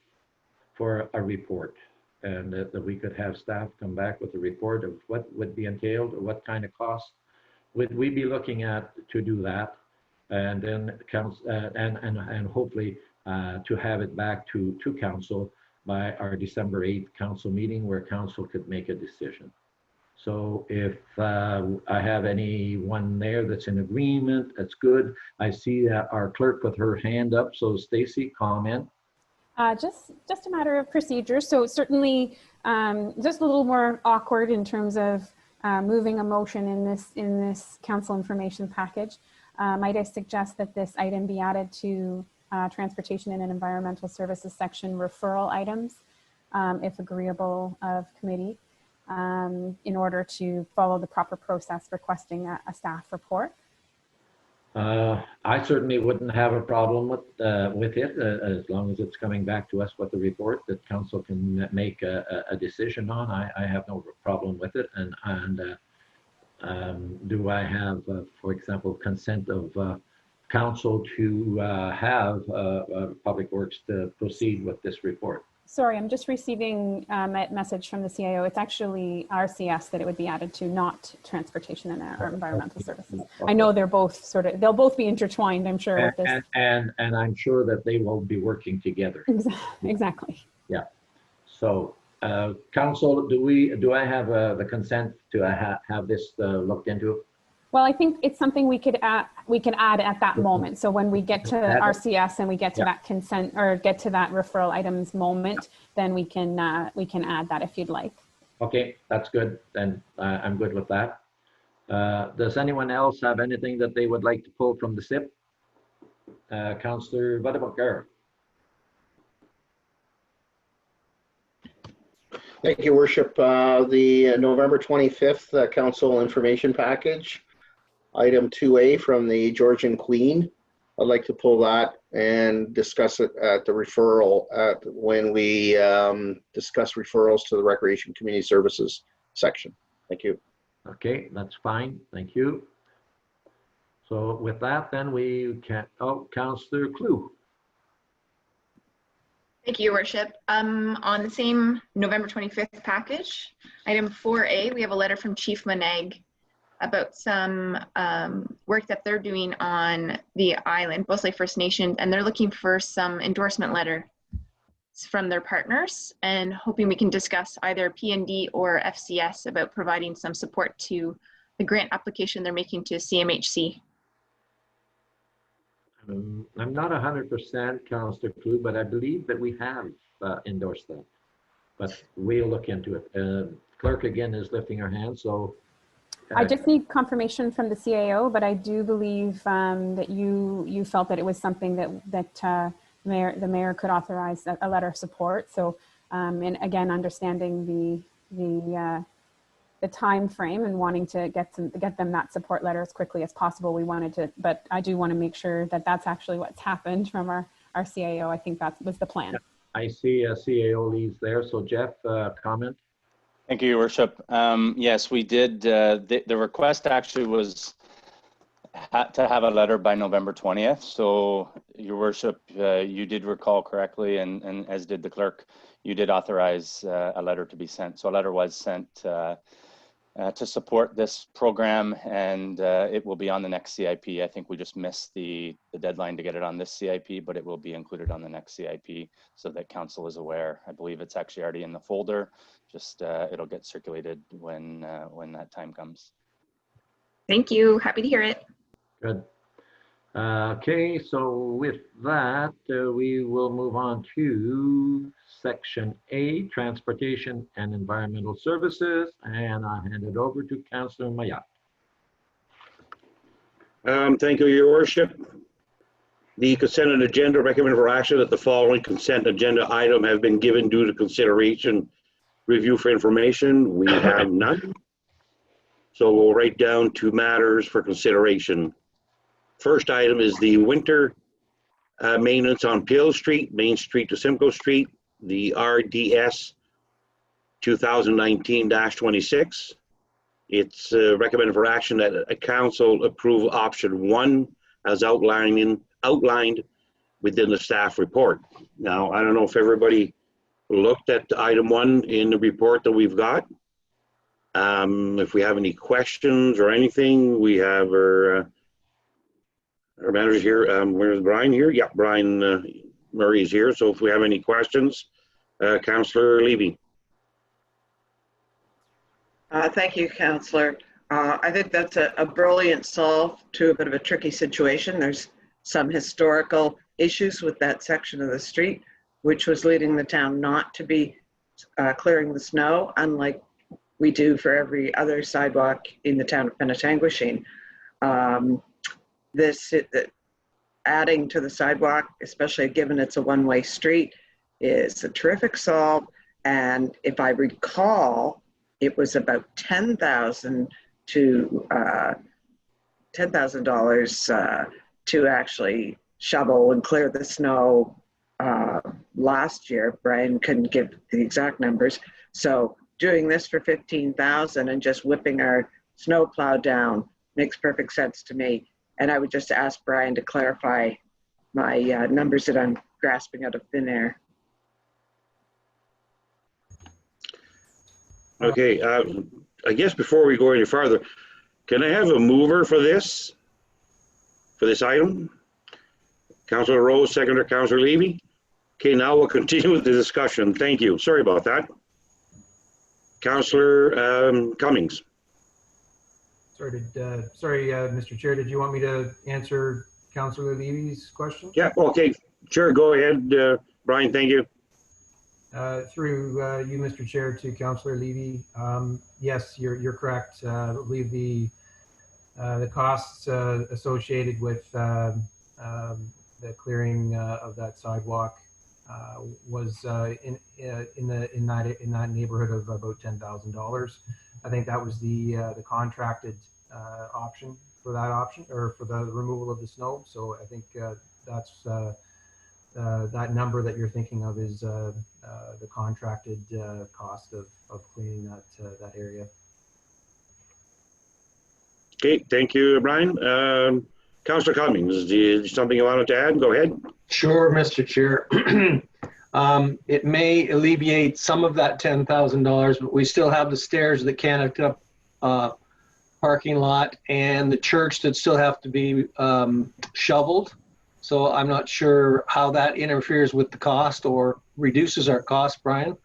for a report, and that we could have staff come back with a report of what would be entailed, or what kind of cost would we be looking at to do that, and then and hopefully to have it back to council by our December 8th council meeting, where council could make a decision. So if I have anyone there that's in agreement, that's good. I see our clerk with her hand up. So Stacy, comment. Just a matter of procedure. So certainly just a little more awkward in terms of moving a motion in this council information package, might I suggest that this item be added to Transportation and Environmental Services section referral items, if agreeable of committee, in order to follow the proper process requesting a staff report. I certainly wouldn't have a problem with it, as long as it's coming back to us with the report that council can make a decision on. I have no problem with it. And do I have, for example, consent of council to have Public Works to proceed with this report? Sorry, I'm just receiving a message from the CIO. It's actually RCS that it would be added to, not Transportation and Environmental Services. I know they're both they'll both be intertwined, I'm sure. With this. And I'm sure that they will be working together. Exactly. Yeah. So, council, do I have the consent to have this looked into? Well, I think it's something we could add at that moment. So when we get to RCS and we get to that consent or get to that referral items moment, then we can add that if you'd like. Okay, that's good. Then I'm good with that. Does anyone else have anything that they would like to pull from the SIP? Councillor Vadebakar. Thank you, Worship. The November 25th Council Information Package, item 2A from the Georgian Queen. I'd like to pull that and discuss it at the referral when we discuss referrals to the Recreation Community Services section. Thank you. Okay, that's fine. Thank you. So with that, then we can, Councillor Clue. Thank you, Your Worship. On the same November 25th package, item 4A, we have a letter from Chief Moneg about some work that they're doing on the island, Boss Lake First Nation, and they're looking for some endorsement letter from their partners and hoping we can discuss either PND or FCS about providing some support to the grant application they're making to CMHC. I'm not 100% Councillor Clue, but I believe that we have endorsed that, but we'll look into it. Clerk again is lifting her hand, so. I just need confirmation from the CAO, but I do believe that you felt that it was something that the mayor could authorize a letter of support. So, and again, understanding the time frame and wanting to get them that support letter as quickly as possible, we wanted to. But I do want to make sure that that's actually what's happened from our CAO. I think that was the plan. I see a CAO leads there. So Jeff, comment. Thank you, Your Worship. Yes, we did. The request actually was to have a letter by November 20th. So, Your Worship, you did recall correctly, and as did the clerk, you did authorize a letter to be sent. So a letter was sent to support this program, and it will be on the next CIP. I think we just missed the deadline to get it on this CIP, but it will be included on the next CIP so that council is aware. I believe it's actually already in the folder. Just it'll get circulated when that time comes. Thank you. Happy to hear it. Good. Okay, so with that, we will move on to Section A, Transportation and Environmental Services, and I'll hand it over to Councillor Mayat. Thank you, Your Worship. The consent agenda recommended for action that the following consent agenda item have been given due to consideration, review for information. We have none. So we'll write down to matters for consideration. First item is the winter maintenance on Peel Street, Main Street to Simcoe Street, the RDS 2019-26. It's recommended for action that a council approve option 1 as outlined within the staff report. Now, I don't know if everybody looked at item 1 in the report that we've got. If we have any questions or anything, we have our manager here. Where's Brian here? Yeah, Brian Murray is here. So if we have any questions, Councillor Levy. Thank you, Councillor. I think that's a brilliant solve to a bit of a tricky situation. There's some historical issues with that section of the street, which was leading the town not to be clearing the snow, unlike we do for every other sidewalk in the town of Penetanguishene. Adding to the sidewalk, especially given it's a one-way street, is a terrific solve. And if I recall, it was about $10,000 to actually shovel and clear the snow last year. Brian couldn't give the exact numbers. So doing this for $15,000 and just whipping our snow plow down makes perfect sense to me. And I would just ask Brian to clarify my numbers that I'm grasping out of thin air. Okay, I guess before we go any farther, can I have a mover for this item? Councillor Rose, seconder, Councillor Levy. Okay, now we'll continue with the discussion. Thank you. Sorry about that. Councillor Cummings. Sorry, Mr. Chair, did you want me to answer Councillor Levy's question? Yeah, okay, sure, go ahead, Brian, thank you. Through you, Mr. Chair, to Councillor Levy. Yes, you're correct. I believe the costs associated with the clearing of that sidewalk was in that neighborhood of about $10,000. I think that was the contracted option for that option, or for the removal of the snow. So I think that's that number that you're thinking of is the contracted cost of cleaning that area. Okay, thank you, Brian. Councillor Cummings, something you wanted to add? Go ahead. Sure, Mr. Chair. It may alleviate some of that $10,000, but we still have the stairs that connect up parking lot and the church that still have to be shoveled. So I'm not sure how that interferes with the cost or reduces our cost, Brian.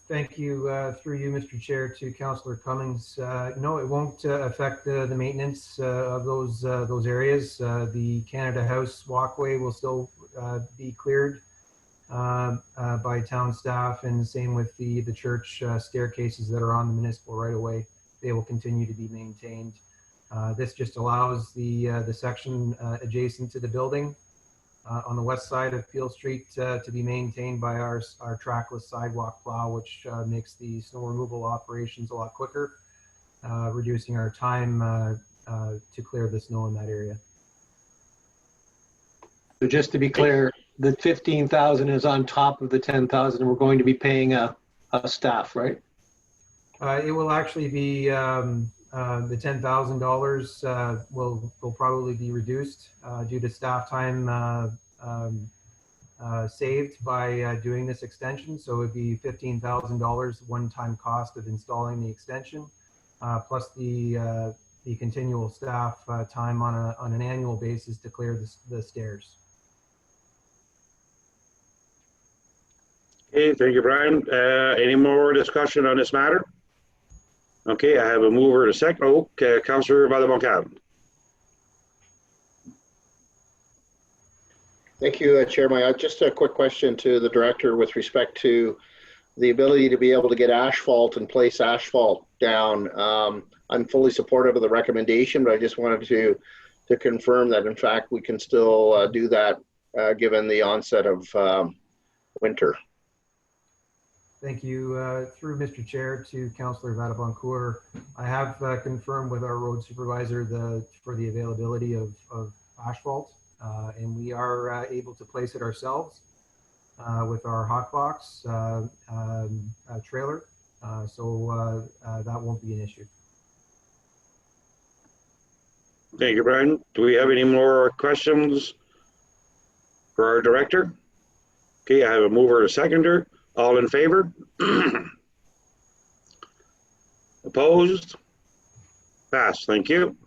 Thank you, through you, Mr. Chair, to Councillor Cummings. No, it won't affect the maintenance of those areas. The Canada House walkway will still be cleared by town staff, and the same with the church staircases that are on the municipal right of way. They will continue to be maintained. This just allows the section adjacent to the building on the west side of Peel Street to be maintained by our trackless sidewalk plow, which makes the snow removal operations a lot quicker, reducing our time to clear the snow in that area. So just to be clear, the 15,000 is on top of the 10,000, and we're going to be paying a staff, right? It will actually be the $10,000 will probably be reduced due to staff time saved by doing this extension. So it'd be $15,000 one-time cost of installing the extension, plus the continual staff time on an annual basis to clear the stairs. Okay, thank you, Brian. Any more discussion on this matter? Okay, I have a mover and a second. Oh, Councillor Valaboncal. Thank you, Chairman. Just a quick question to the director with respect to the ability to be able to get asphalt and place asphalt down. I'm fully supportive of the recommendation, but I just wanted to confirm that in fact we can still do that given the onset of winter. Thank you. Through Mr. Chair to Councillor Vadaboncourt, I have confirmed with our road supervisor for the availability of asphalt, and we are able to place it ourselves with our hotbox trailer, so that won't be an issue. Thank you, Brian. Do we have any more questions for our director? Okay, I have a mover and a seconder. All in favor? Opposed? Passed. Thank you.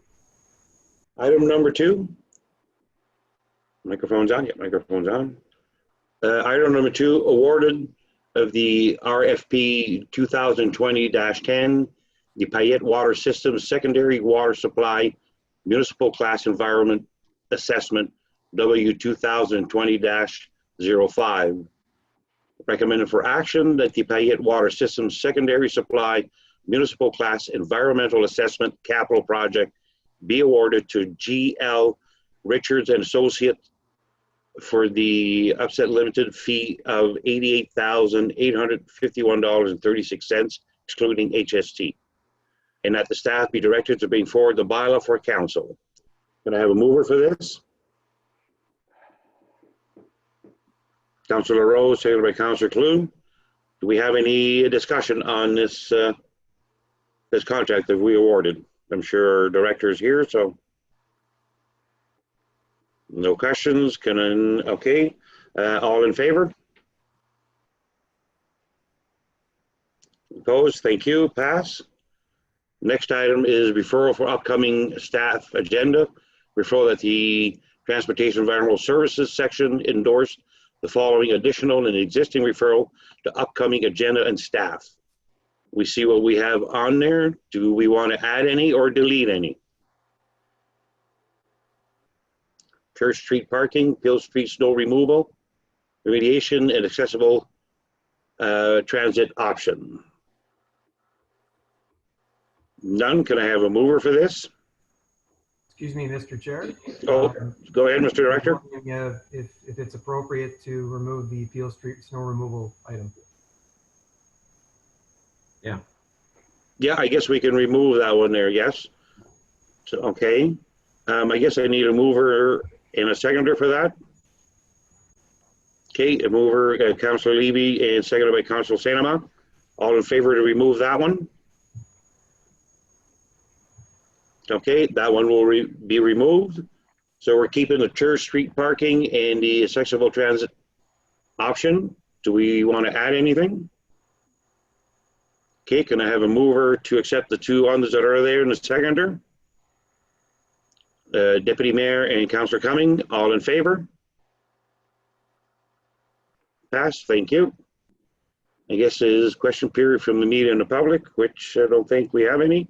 Item number 2. Microphone's on. Yeah, microphone's on. Item number 2, awarded of the RFP 2020-10, the Payette Water Systems Secondary Water Supply Municipal Class Environment Assessment W 2020-05. Recommended for action that the Payette Water System Secondary Supply Municipal Class Environmental Assessment Capital Project be awarded to GL Richards and Associates for the upset limited fee of $88,851.36, excluding HST. And that the staff be directed to bring forward the bylaw for council. Can I have a mover for this? Councillor Rose, seconded by Councillor Clune. Do we have any discussion on this this contract that we awarded? I'm sure our director is here, so no questions. Okay, all in favor? Opposed? Thank you. Pass. Next item is referral for upcoming staff agenda. Referral that the Transportation Environmental Services section endorse the following additional and existing referral to upcoming agenda and staff. We see what we have on there. Do we want to add any or delete any? Church Street parking, Peel Street snow removal, remediation, and accessible transit option. None. Can I have a mover for this? Excuse me, Mr. Chair. Oh, go ahead, Mr. Director. If it's appropriate to remove the Peel Street snow removal item. Yeah. Yeah, I guess we can remove that one there, yes. So, okay. I guess I need a mover and a seconder for that. Okay, a mover, Councillor Levy, and seconded by Councillor Sanama. All in favor to remove that one? Okay, that one will be removed. So we're keeping the Church Street parking and the accessible transit option. Do we want to add anything? Okay, can I have a mover to accept the two others that are there in the seconder? Deputy Mayor and Councillor Cumming, all in favor? Pass, thank you. I guess it is question period from the media and the public, which I don't think we have any.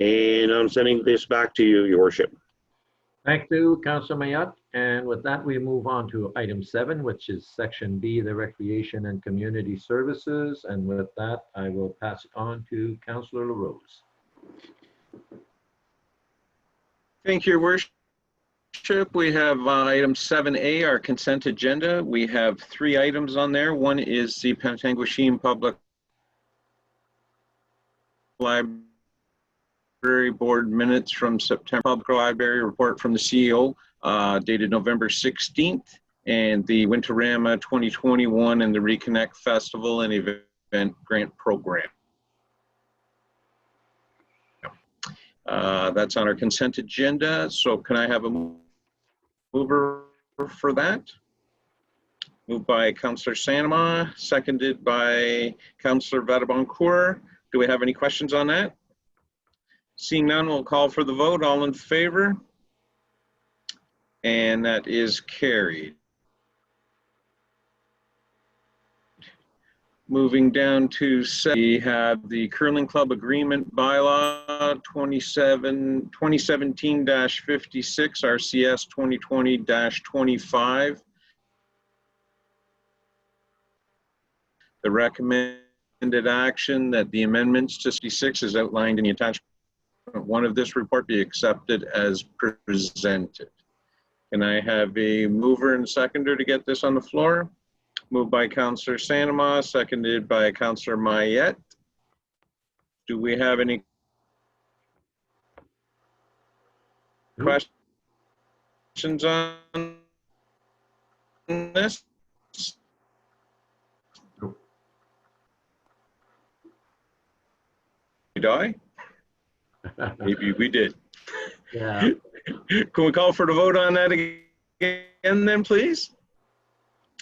And I'm sending this back to you, Your Worship. Thank you, Councillor Mayotte. And with that, we move on to item 7, which is section B, the Recreation and Community Services. And with that, I will pass it on to Councillor LaRose. Thank you, Your Worship. We have item 7A, our consent agenda. We have 3 items on there. One is the Penetanguishene Public Library Board minutes from September, Public Library report from the CEO dated November 16th, and the Winterama 2021 and the Reconnect Festival and Event Grant Program. That's on our consent agenda. So can I have a mover for that? Moved by Councillor Sanama, seconded by Councillor Vatabancourt. Do we have any questions on that? Seeing none, we'll call for the vote. All in favor? And that is carried. Moving down to, we have the Curling Club Agreement Bylaw 2017-56, RCS 2020-25. The recommended action that the amendments to 66 is outlined in the attachment 1 of this report be accepted as presented. Can I have a mover and seconder to get this on the floor? Moved by Councillor Sanama, seconded by Councillor Mayotte. Do we have any questions on this? Did I? Maybe we did. Yeah. Can we call for the vote on that again then, please?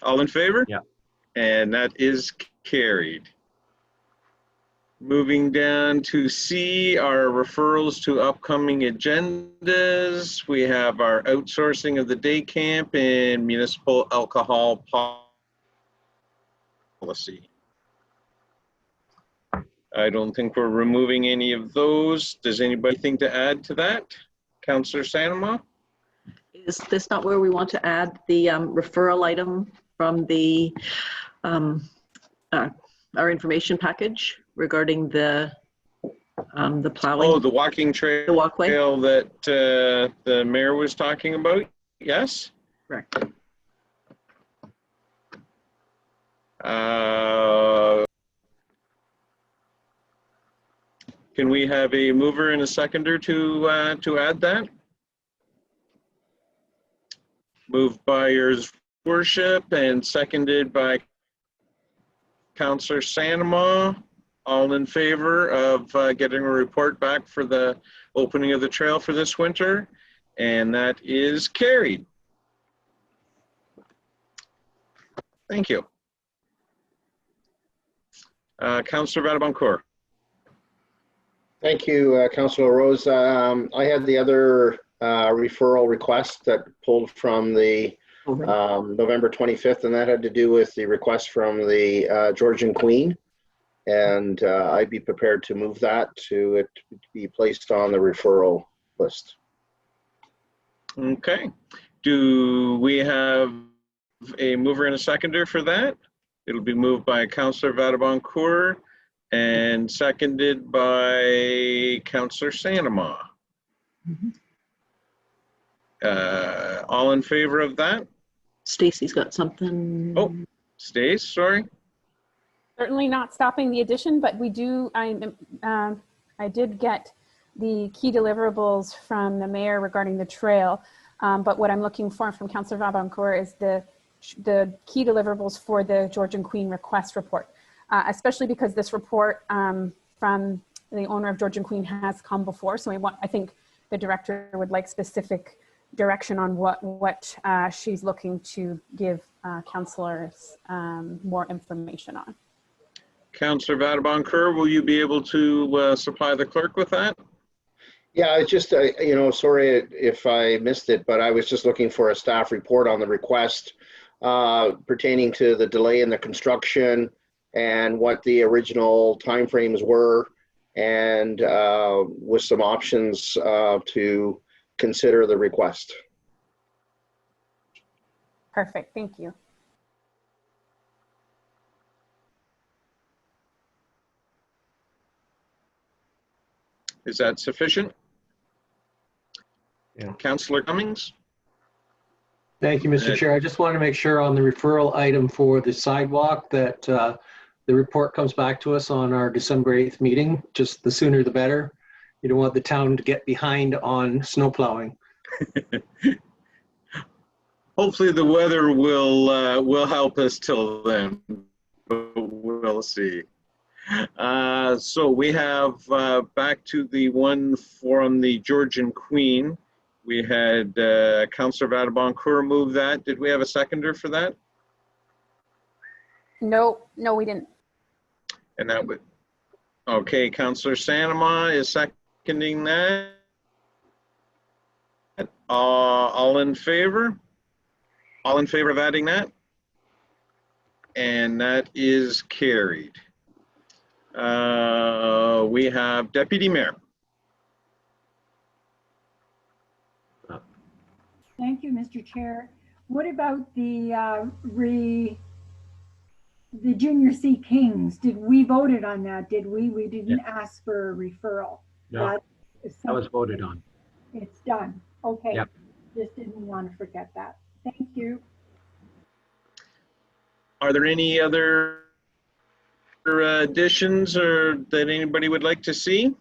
All in favor? Yeah. And that is carried. Moving down to C, our referrals to upcoming agendas. We have our outsourcing of the day camp and municipal alcohol policy. I don't think we're removing any of those. Does anybody think to add to that? Councillor Sanama? Is this not where we want to add the referral item from the our information package regarding the plowing. Oh, the walking trail. The walkway. That the mayor was talking about. Yes. Correct. Can we have a mover and a seconder to add that? Moved by your worship and seconded by Councillor Sanema. All in favor of getting a report back for the opening of the trail for this winter, and that is carried. Thank you. Councillor Vadabancourt. Thank you, Councillor Rose. I had the other referral request that pulled from the November 25th, and that had to do with the request from the Georgian Queen. And I'd be prepared to move that to it be placed on the referral list. Okay. Do we have a mover and a seconder for that? It'll be moved by Councillor Vadabancourt and seconded by Councillor Sanema. All in favor of that? Stacy's got something. Oh, Stace, sorry. Certainly not stopping the addition, but we do, I did get the key deliverables from the mayor regarding the trail. But what I'm looking for from Councillor Vadabancourt is the key deliverables for the Georgian Queen request report, especially because this report from the owner of Georgian Queen has come before. So I think the director would like specific direction on what she's looking to give councillors more information on. Councillor Vadabancourt, will you be able to supply the clerk with that? Yeah, it's just, you know, sorry if I missed it, but I was just looking for a staff report on the request pertaining to the delay in the construction and what the original timeframes were, and with some options to consider the request. Perfect, thank you. Is that sufficient? Yeah. Councillor Cummings? Thank you, Mr. Chair. I just want to make sure on the referral item for the sidewalk that the report comes back to us on our December 8th meeting. Just the sooner the better. You don't want the town to get behind on snow plowing. Hopefully the weather will help us till then, but we'll see. So we have back to the one from the Georgian Queen. We had Councillor Vadabancourt move that. Did we have a seconder for that? No, we didn't. And that would, okay, Councillor Sanema is seconding that. All in favor? All in favor of adding that? And that is carried. We have Deputy Mayor. Thank you, Mr. Chair. What about the Junior C Kings? Did we voted on that? Did we? We didn't ask for a referral. No, that was voted on. It's done. Okay. Yep. Just didn't want to forget that. Thank you. Are there any other additions or that anybody would like to see?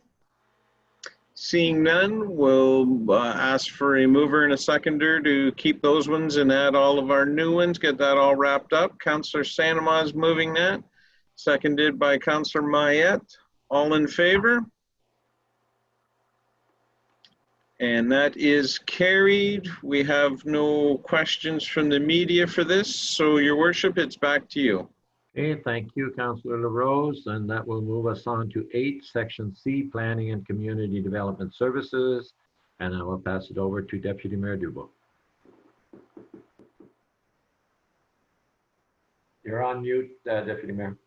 Seeing none, we'll ask for a mover and a seconder to keep those ones and add all of our new ones, get that all wrapped up. Councillor Sanema is moving that, seconded by Councillor Mayette. All in favor? And that is carried. We have no questions from the media for this, so Your Worship, it's back to you. Okay, thank you, Councillor LaRose, and that will move us on to 8, Section C, Planning and Community Development Services, and I will pass it over to Deputy Mayor Dubois. You're on mute, Deputy Mayor.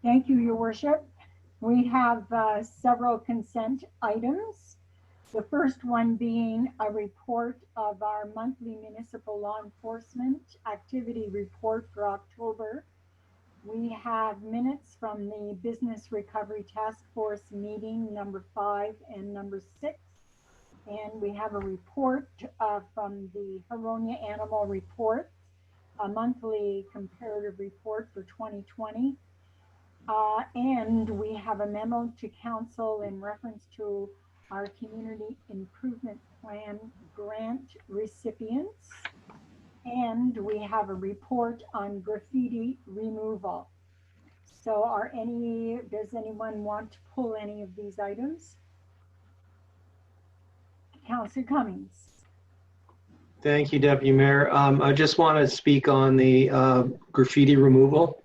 Thank you, Your Worship. We have several consent items. The first one being a report of our monthly municipal law enforcement activity report for October. We have minutes from the Business Recovery Task Force meeting number 5 and number 6. And we have a report from the Huronia Animal Report, a monthly comparative report for 2020. And we have a memo to council in reference to our Community Improvement Plan grant recipients. And we have a report on graffiti removal. So does anyone want to pull any of these items? Councillor Cummings. Thank you, Deputy Mayor. I just want to speak on the graffiti removal.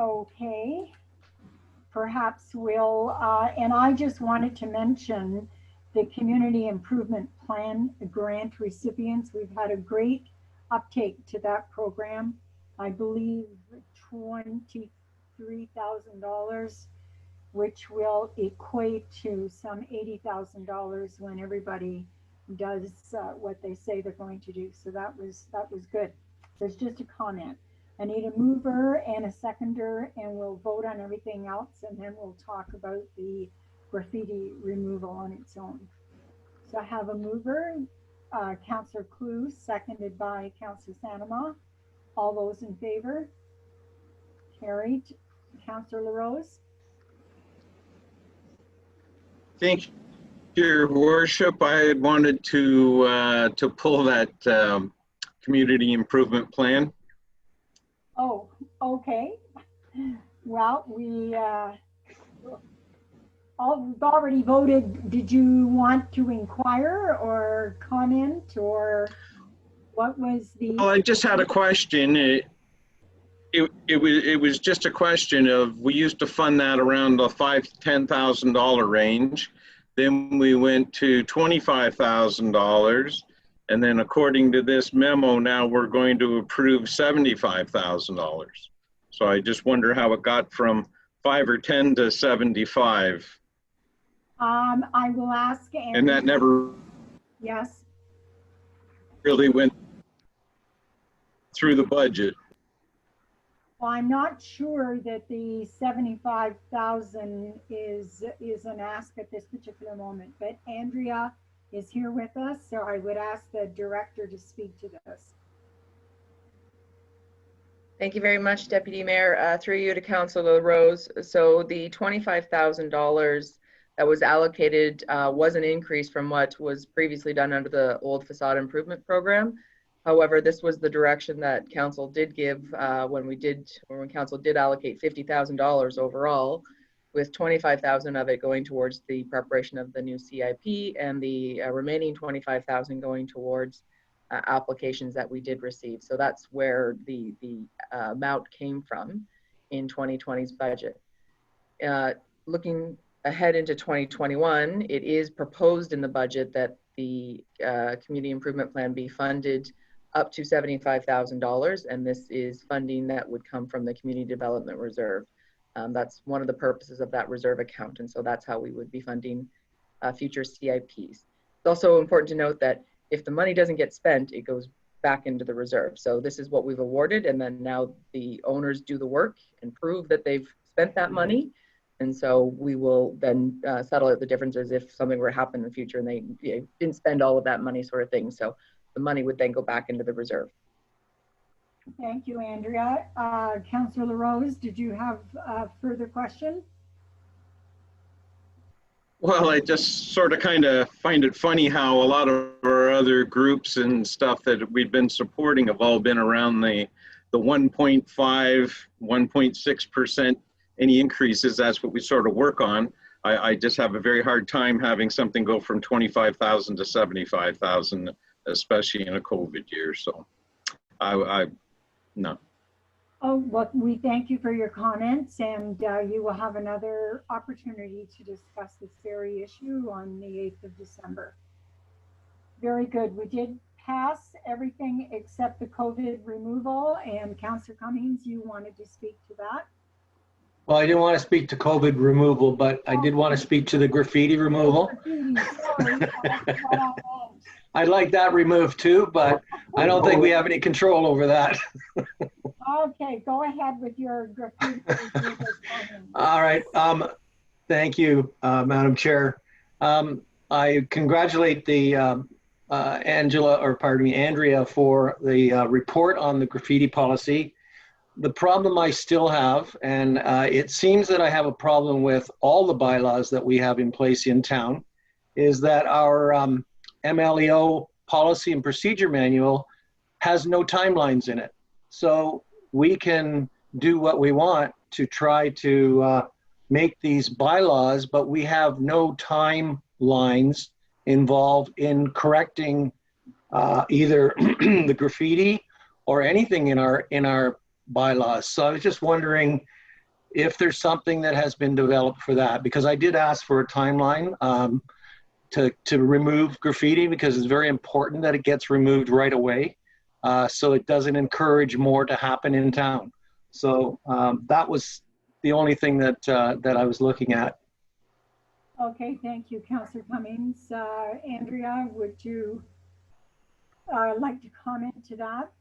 Okay. Perhaps we'll, and I just wanted to mention the Community Improvement Plan grant recipients. We've had a great uptake to that program. I believe $23,000, which will equate to some $80,000 when everybody does what they say they're going to do. So that was good. There's just a comment. I need a mover and a seconder, and we'll vote on everything else, and then we'll talk about the graffiti removal on its own. So I have a mover, Councillor Clue, seconded by Councillor Sanama. All those in favor? Carried. Councillor LaRose? Thank you, Your Worship. I had wanted to pull that community improvement plan. Oh, okay. Well, we've already voted. Did you want to inquire or comment, or what was the? Well, I just had a question. It was just a question of, we used to fund that around the $5,000 to $10,000 range. Then we went to $25,000. And then according to this memo, now we're going to approve $75,000. So I just wonder how it got from 5 or 10 to 75. I will ask. And that never Yes. really went through the budget. Well, I'm not sure that the 75,000 is an ask at this particular moment, but Andrea is here with us, so I would ask the director to speak to this. Thank you very much, Deputy Mayor. Through you to Councillor Rose. So the $25,000 that was allocated was an increase from what was previously done under the old facade improvement program. However, this was the direction that council did give when council did allocate $50,000 overall, with 25,000 of it going towards the preparation of the new CIP, and the remaining 25,000 going towards applications that we did receive. So that's where the amount came from in 2020's budget. Looking ahead into 2021, it is proposed in the budget that the community improvement plan be funded up to $75,000, and this is funding that would come from the Community Development Reserve. That's one of the purposes of that reserve account, and so that's how we would be funding future CIPs. It's also important to note that if the money doesn't get spent, it goes back into the reserve. So this is what we've awarded, and then now the owners do the work and prove that they've spent that money. And so we will then settle out the differences if something were to happen in the future and they didn't spend all of that money, sort of thing. So the money would then go back into the reserve. Thank you, Andrea. Councillor LaRose, did you have a further question? Well, I just sort of kind of find it funny how a lot of our other groups and stuff that we've been supporting have all been around the 1.5, 1.6%. Any increases, that's what we sort of work on. I just have a very hard time having something go from 25,000 to 75,000, especially in a COVID year. So no. Oh, well, we thank you for your comments, and you will have another opportunity to discuss this very issue on the 8th of December. Very good. We did pass everything except the COVID removal, and Councillor Cummings, you wanted to speak to that? Well, I didn't want to speak to COVID removal, but I did want to speak to the graffiti removal. Sorry, that's what I meant. I'd like that removed too, but I don't think we have any control over that. Okay, go ahead with your graffiti. All right. Thank you, Madam Chair. I congratulate the Andrea for the report on the graffiti policy. The problem I still have, and it seems that I have a problem with all the bylaws that we have in place in town, is that our MLEO policy and procedure manual has no timelines in it. So we can do what we want to try to make these bylaws, but we have no timelines involved in correcting either the graffiti or anything in our bylaws. So I was just wondering if there's something that has been developed for that, because I did ask for a timeline to remove graffiti, because it's very important that it gets removed right away, so it doesn't encourage more to happen in town. So that was the only thing that I was looking at. Okay, thank you, Councillor Cummings. Andrea, would you like to comment to that?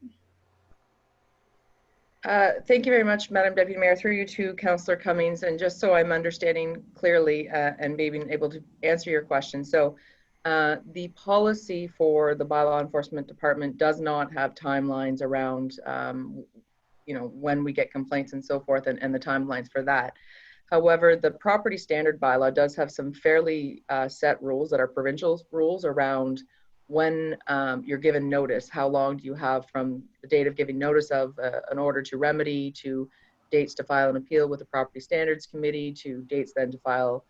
Thank you very much, Madam Deputy Mayor. Through you to Councillor Cummings, and just so I'm understanding clearly and maybe able to answer your question. So the policy for the Bylaw Enforcement Department does not have timelines around when we get complaints and so forth, and the timelines for that. However, the property standard bylaw does have some fairly set rules that are provincial rules around when you're given notice. How long do you have from the date of giving notice of an order to remedy, to dates to file an appeal with the Property Standards Committee, to dates then to file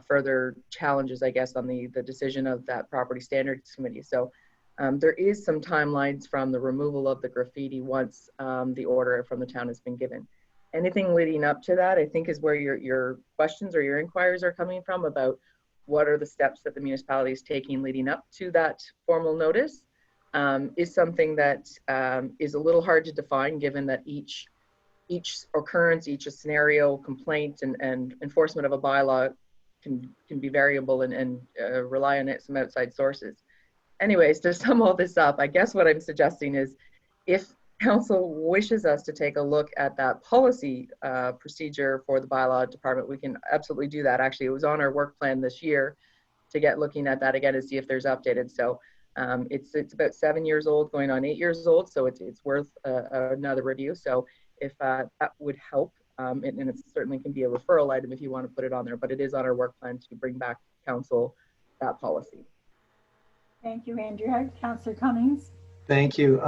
further challenges, I guess, on the decision of that Property Standards Committee. So there is some timelines from the removal of the graffiti once the order from the town has been given. Anything leading up to that, I think, is where your questions or your inquiries are coming from about what are the steps that the municipality is taking leading up to that formal notice, is something that is a little hard to define, given that each occurrence, each scenario, complaint, and enforcement of a bylaw can be variable and rely on some outside sources. Anyways, to sum all this up, I guess what I'm suggesting is, if Council wishes us to take a look at that policy procedure for the bylaw department, we can absolutely do that. Actually, it was on our work plan this year to get looking at that again to see if there's updated. So it's about 7 years old, going on 8 years old. So it's worth another review. So if that would help, and it certainly can be a referral item if you want to put it on there, but it is on our work plan to bring back Council that policy. Thank you, Andrea. Councillor Cummings. Thank you.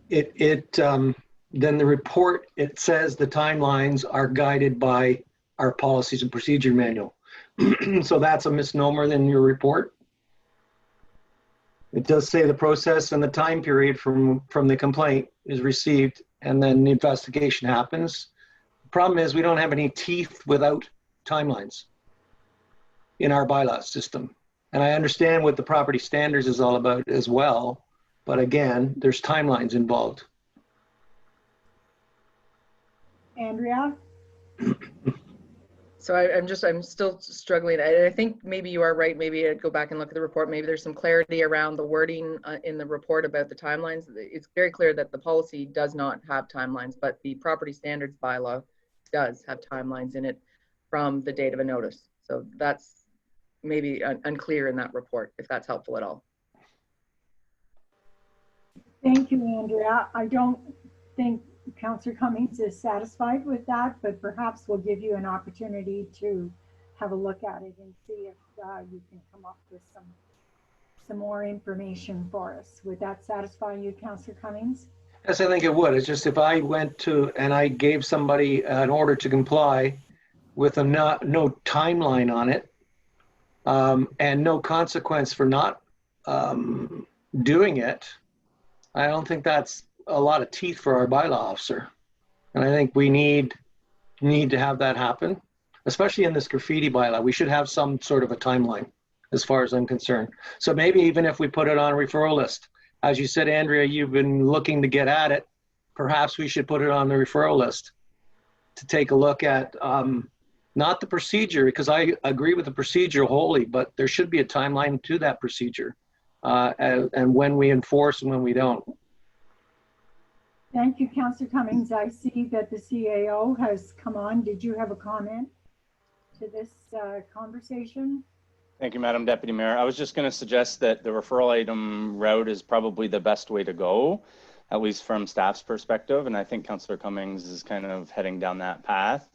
Then the report, it says the timelines are guided by our policies and procedure manual. So that's a misnomer in your report. It does say the process and the time period from the complaint is received, and then the investigation happens. The problem is we don't have any teeth without timelines in our bylaw system. And I understand what the property standards is all about as well, but again, there's timelines involved. Andrea? So I'm still struggling. I think maybe you are right. Maybe I'd go back and look at the report. Maybe there's some clarity around the wording in the report about the timelines. It's very clear that the policy does not have timelines, but the property standards bylaw does have timelines in it from the date of a notice. So that's maybe unclear in that report, if that's helpful at all. Thank you, Andrea. I don't think Councillor Cummings is satisfied with that, but perhaps we'll give you an opportunity to have a look at it and see if you can come up with some more information for us. Would that satisfy you, Councillor Cummings? Yes, I think it would. It's just if I went to and I gave somebody an order to comply with no timeline on it, and no consequence for not doing it, I don't think that's a lot of teeth for our bylaw officer. And I think we need to have that happen, especially in this graffiti bylaw. We should have some sort of a timeline as far as I'm concerned. So maybe even if we put it on a referral list, as you said, Andrea, you've been looking to get at it, perhaps we should put it on the referral list. to take a look at not the procedure, because I agree with the procedure wholly, but there should be a timeline to that procedure and when we enforce and when we don't. Thank you, Councillor Cummings. I see that the CAO has come on. Did you have a comment to this conversation? Thank you, Madam Deputy Mayor. I was just going to suggest that the referral item route is probably the best way to go, at least from staff's perspective. And I think Councillor Cummings is kind of heading down that path.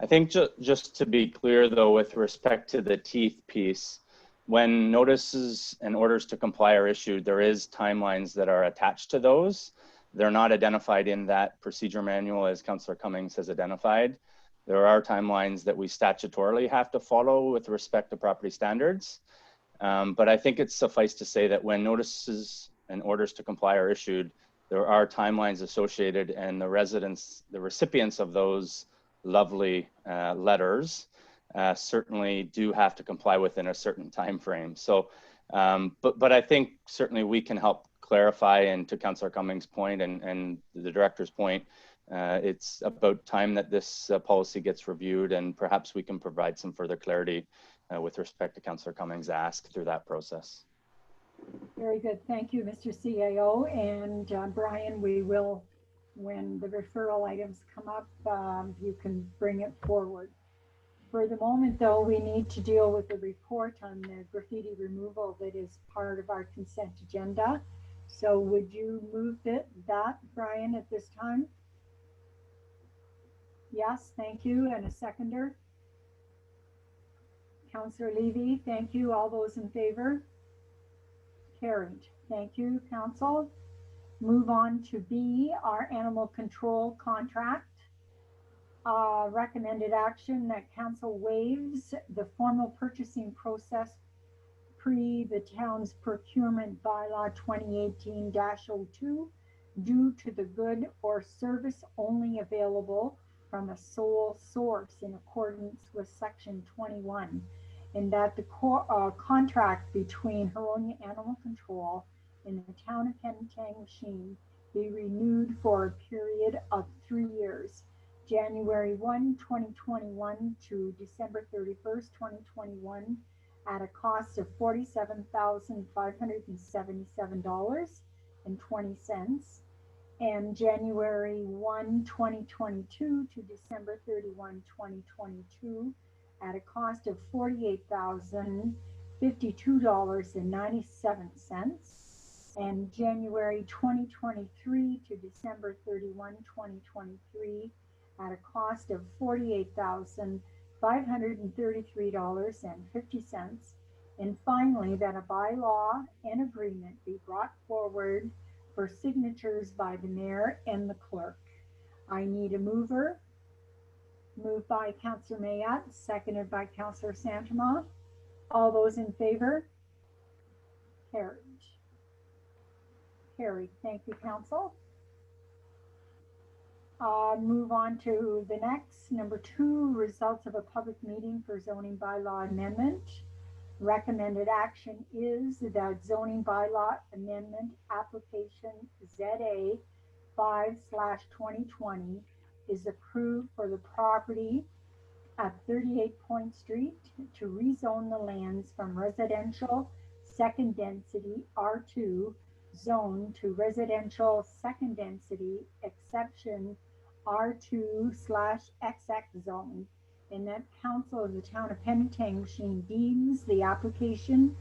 I think just to be clear, though, with respect to the teeth piece, when notices and orders to comply are issued, there is timelines that are attached to those. They're not identified in that procedure manual as Councillor Cummings has identified. There are timelines that we statutorily have to follow with respect to property standards. But I think it's suffice to say that when notices and orders to comply are issued, there are timelines associated, and the recipients of those lovely letters certainly do have to comply within a certain time frame. So, but I think certainly we can help clarify, and to Councillor Cummings' point and the director's point, it's about time that this policy gets reviewed, and perhaps we can provide some further clarity with respect to Councillor Cummings' ask through that process. Very good. Thank you, Mr. CAO. And Brian, we will, when the referral items come up, you can bring it forward. For the moment, though, we need to deal with the report on the graffiti removal that is part of our consent agenda. So would you move that, Brian, at this time? Yes, thank you. And a seconder? Councillor Levy, thank you. All those in favor? Carried. Thank you, Council. Move on to B, our animal control contract. Recommended action that Council waives the formal purchasing process pre the town's procurement bylaw 2018-02 due to the good or service only available from a sole source in accordance with section 21, and that the contract between Huronia Animal Control and the town of Penetang be renewed for a period of 3 years, January 1, 2021 to December 31st, 2021, at a cost of $47,577.20, and January 1, 2022 to December 31, 2022, at a cost of $48,052.97, and January 2023 to December 31, 2023, at a cost of $48,533.50, and finally, that a bylaw and agreement be brought forward for signatures by the mayor and the clerk. I need a mover. Moved by Councillor Mayat, seconded by Councillor Santama. All those in favor? Carried. Carried. Thank you, Council. Move on to the next, number 2, results of a public meeting for zoning bylaw amendment. Recommended action is that zoning bylaw amendment application ZA 5/2020 is approved for the property at 38 Point Street to rezone the lands from residential second density R2 zone to residential second density exception R2/XX zone, and that Council of the Town of Penetang deems the application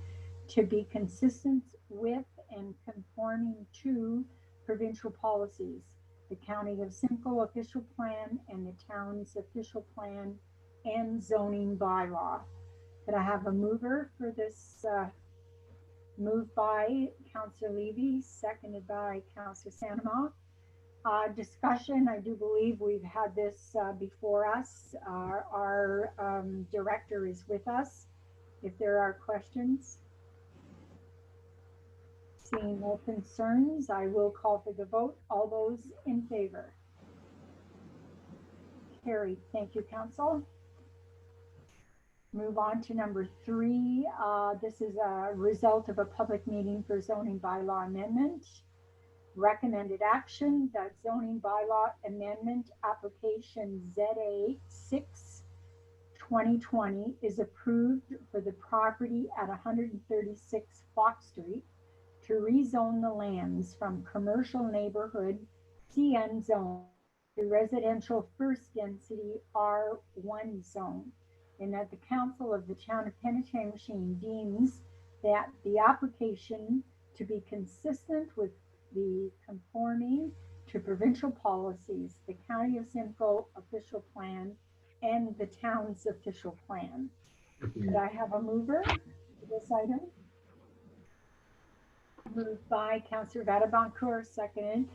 to be consistent with and conforming to provincial policies, the County of Simcoe official plan, and the town's official plan and zoning bylaw. Could I have a mover for this? Moved by Councillor Levy, seconded by Councillor Santama. Discussion, I do believe we've had this before us. Our director is with us. If there are questions. Seeing no concerns, I will call for the vote. All those in favor? Carried. Thank you, Council. Move on to number 3. This is a result of a public meeting for zoning bylaw amendment. Recommended action that zoning bylaw amendment application ZA 6 2020 is approved for the property at 136 Fox Street to rezone the lands from commercial neighborhood CN zone to residential first density R1 zone, and that the council of the town of Penetanguishene deems that the application to be consistent with the conforming to provincial policies, the County of Simcoe official plan, and the town's official plan. Could I have a mover for this item? Moved by Councillor Vatabancourt, seconded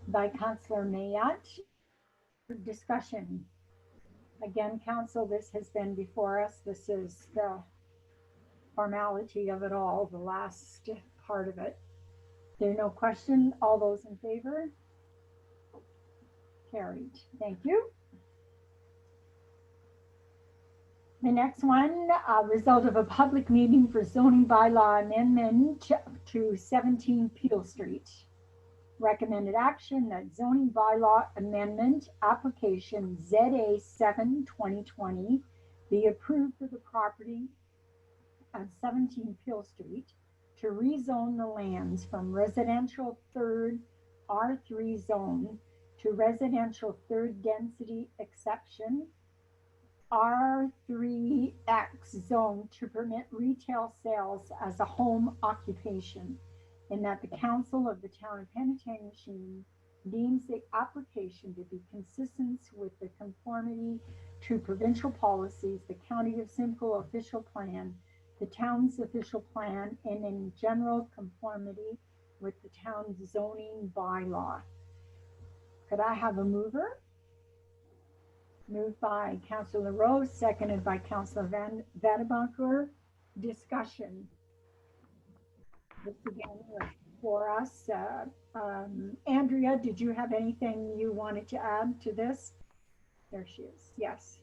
by Councillor Mayat. Discussion. Again, council, this has been before us. This is the formality of it all, the last part of it. There are no question. All those in favor? Carried. Thank you. The next one, result of a public meeting for zoning bylaw amendment to 17 Peel Street. Recommended action that zoning bylaw amendment application ZA 7 2020 be approved for the property at 17 Peel Street to rezone the lands from residential third R3 zone to residential third density exception R3X zone to permit retail sales as a home occupation, and that the council of the town of Penetanguishene deems the application to be consistent with the conformity to provincial policies, the County of Simcoe official plan, the town's official plan, and in general conformity with the town's zoning bylaw. Could I have a mover? Moved by Councillor Rose, seconded by Councillor Vatabancourt. Discussion. This again was for us. Andrea, did you have anything you wanted to add to this? There she is. Yes.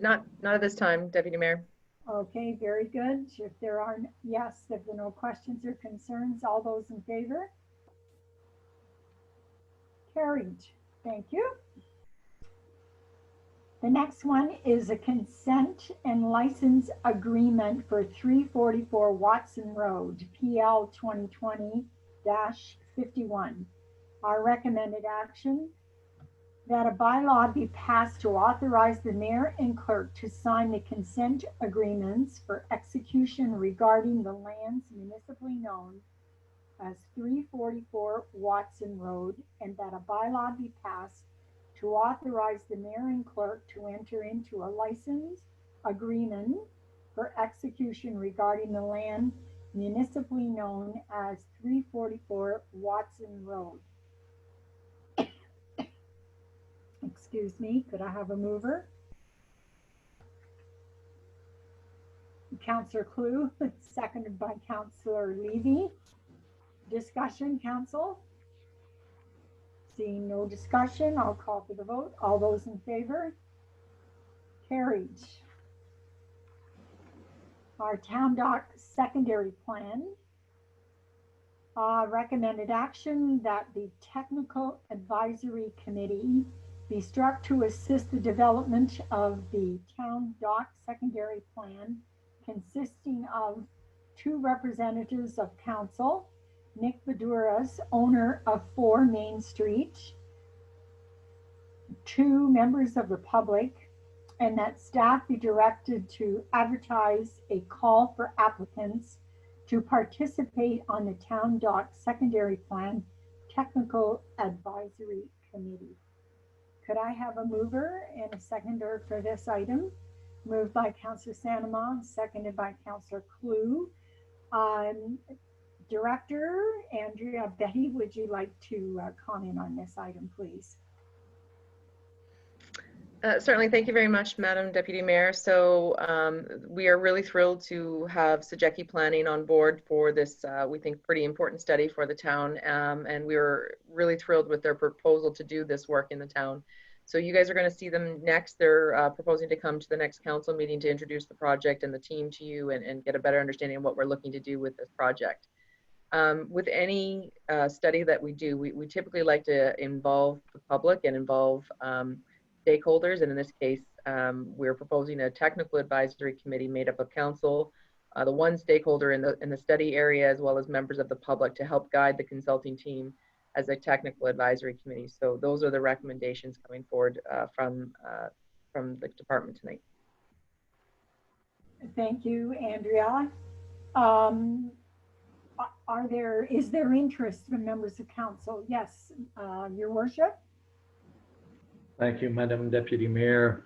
Not at this time, Deputy Mayor. Okay, very good. If there are, yes, if there are no questions or concerns, all those in favor? Carried. Thank you. The next one is a consent and license agreement for 344 Watson Road, PL 2020-51. Our recommended action that a bylaw be passed to authorize the mayor and clerk to sign the consent agreements for execution regarding the lands municipally known as 344 Watson Road, and that a bylaw be passed to authorize the mayor and clerk to enter into a license agreement for execution regarding the land municipally known as 344 Watson Road. Excuse me, could I have a mover? Councillor Clue, seconded by Councillor Levy. Discussion, council? Seeing no discussion, I'll call for the vote. All those in favor? Carried. Our town dock secondary plan. Recommended action that the technical advisory committee be struck to assist the development of the town dock secondary plan, consisting of 2 representatives of council, Nick Baduras, owner of 4 Main Street, 2 members of the public, and that staff be directed to advertise a call for applicants to participate on the town dock secondary plan technical advisory committee. Could I have a mover and a seconder for this item? Moved by Councillor Santamon, seconded by Councillor Clue. Director Andrea, Betty, would you like to comment on this item, please? Certainly, thank you very much, Madam Deputy Mayor. So we are really thrilled to have Sejeki Planning on board for this, we think, pretty important study for the town. And we were really thrilled with their proposal to do this work in the town. So you guys are going to see them next. They're proposing to come to the next council meeting to introduce the project and the team to you and get a better understanding of what we're looking to do with this project. With any study that we do, we typically like to involve the public and involve stakeholders. And in this case, we're proposing a technical advisory committee made up of council, the one stakeholder in the study area, as well as members of the public to help guide the consulting team as a technical advisory committee. So those are the recommendations coming forward from the department tonight. Thank you, Andrea. Is there interest from members of council? Yes, Your Worship. Thank you, Madam Deputy Mayor.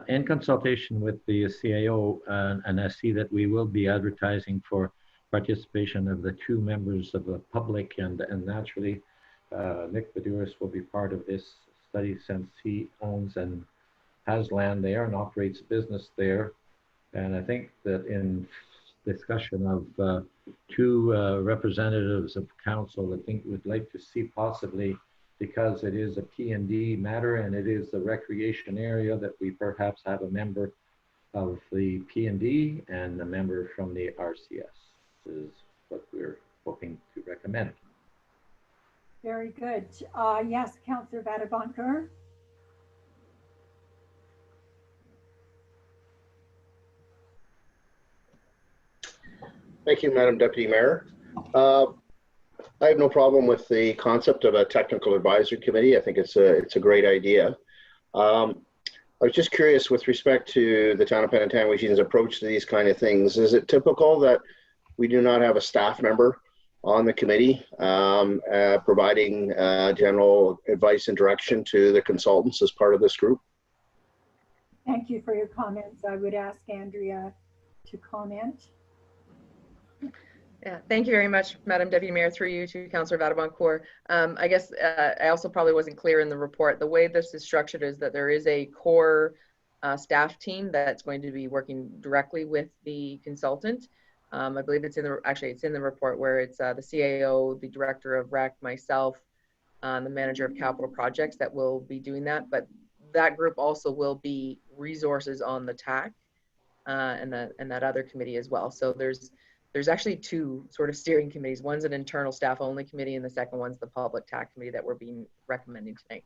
In consultation with the CAO, and I see that we will be advertising for participation of the 2 members of the public, and naturally, Nick Badouris will be part of this study since he owns and has land there and operates business there. And I think that in discussion of 2 representatives of council, I think we'd like to see possibly, because it is a P&D matter and it is a recreation area, that we perhaps have a member of the P&D and a member from the RCS. This is what we're hoping to recommend. Very good. Yes, Councillor Vadabankar. Thank you, Madam Deputy Mayor. I have no problem with the concept of a technical advisory committee. I think it's a great idea. I was just curious with respect to the town of Penetanguishene's approach to these kind of things. Is it typical that we do not have a staff member on the committee providing general advice and direction to the consultants as part of this group? Thank you for your comments. I would ask Andrea to comment. Yeah, thank you very much, Madam Deputy Mayor, through you to Councillor Vadabancourt. I guess I also probably wasn't clear in the report. The way this is structured is that there is a core staff team that's going to be working directly with the consultant. I believe it's in the, actually it's in the report where it's the CAO, the Director of REC, myself, the Manager of Capital Projects that will be doing that. But that group also will be resources on the TAC and that other committee as well. So there's actually 2 sort of steering committees. One's an internal staff only committee, and the second one's the public TAC committee that we're recommending tonight.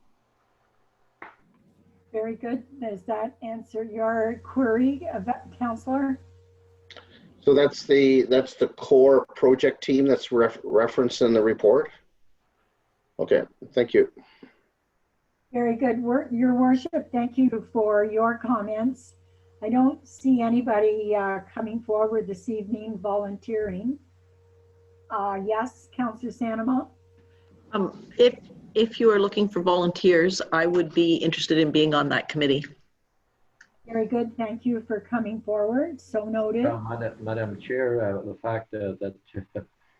Very good. Does that answer your query, Councillor? So that's the core project team that's referenced in the report? Okay, thank you. Very good. Your Worship, thank you for your comments. I don't see anybody coming forward this evening volunteering. Yes, Councillor Sanama. If you are looking for volunteers, I would be interested in being on that committee. Very good. Thank you for coming forward. So noted. Madam Chair, the fact that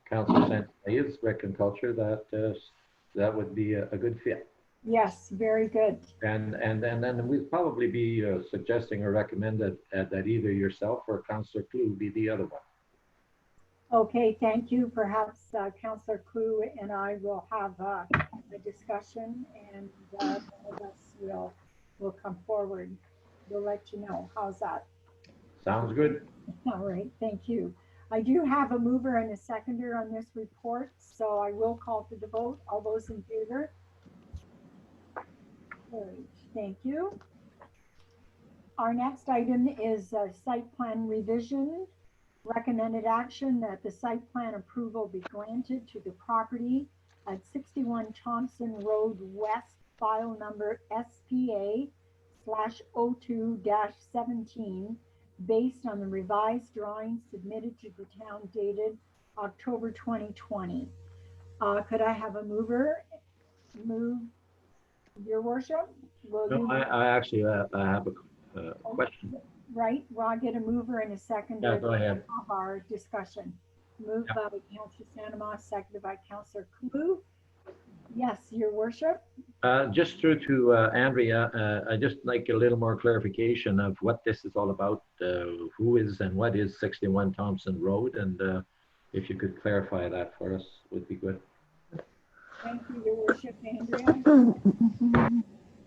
Councillor Sanama is rec and culture, that would be a good fit. Yes, very good. And then we'd probably be suggesting or recommended that either yourself or Councillor Clue be the other one. Okay, thank you. Perhaps Councillor Clue and I will have a discussion, and one of us will come forward. We'll let you know. How's that? Sounds good. All right, thank you. I do have a mover and a seconder on this report, so I will call for the vote. All those in favor? Thank you. Our next item is site plan revision. Recommended action that the site plan approval be granted to the property at 61 Thompson Road West, file number SPA/02-17, based on the revised drawings submitted to the town dated October 2020. Could I have a mover? Move, Your Worship. No, I actually have a question. Right, well, I'll get a mover and a seconder. Yeah, go ahead. Of our discussion. Moved by Councillor Sanama, seconded by Councillor Clue. Yes, Your Worship. Just through to Andrea, I just like a little more clarification of what this is all about. Who is and what is 61 Thompson Road, and if you could clarify that for us, would be good. Thank you, Your Worship. Andrea.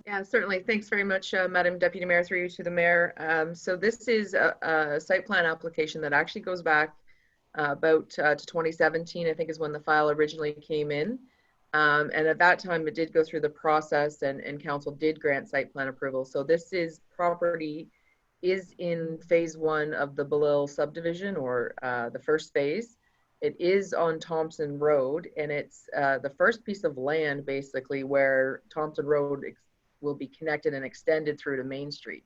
Yeah, certainly. Thanks very much, Madam Deputy Mayor, through you to the Mayor. So this is a site plan application that actually goes back to 2017, I think is when the file originally came in. And at that time, it did go through the process and council did grant site plan approval. So this is property is in phase 1 of the Belil subdivision, or the first phase. It is on Thompson Road, and it's the first piece of land basically where Thompson Road will be connected and extended through to Main Street.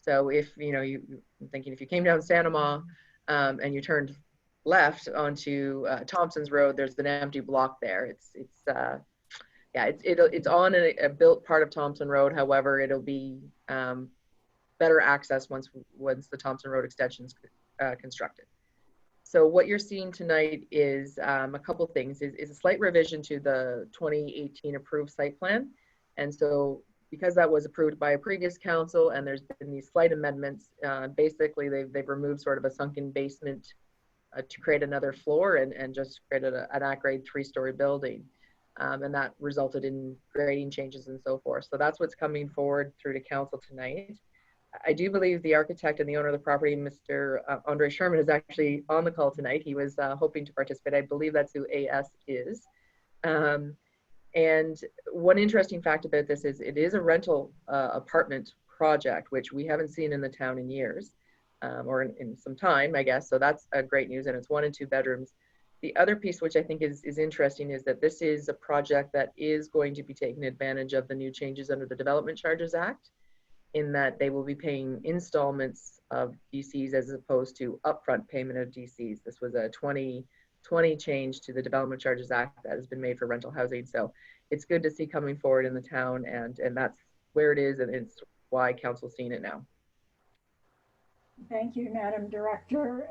So if, you know, I'm thinking if you came down Santama and you turned left onto Thompson's Road, there's an empty block there. It's on a built part of Thompson Road. However, it'll be better access once the Thompson Road extension is constructed. So what you're seeing tonight is a couple things. Is a slight revision to the 2018 approved site plan. And so because that was approved by a previous council and there's been these slight amendments, basically they've removed sort of a sunken basement to create another floor and just created an at-grade 3-story building. And that resulted in grading changes and so forth. So that's what's coming forward through to council tonight. I do believe the architect and the owner of the property, Mr. Andre Sherman, is actually on the call tonight. He was hoping to participate. I believe that's who AS is. And one interesting fact about this is it is a rental apartment project, which we haven't seen in the town in years, or in some time, I guess. So that's great news, and it's 1 and 2 bedrooms. The other piece, which I think is interesting, is that this is a project that is going to be taking advantage of the new changes under the Development Charges Act, in that they will be paying installments of DCs as opposed to upfront payment of DCs. This was a 2020 change to the Development Charges Act that has been made for rental housing. So it's good to see coming forward in the town, and that's where it is, and it's why council's seeing it now. Thank you, Madam Director.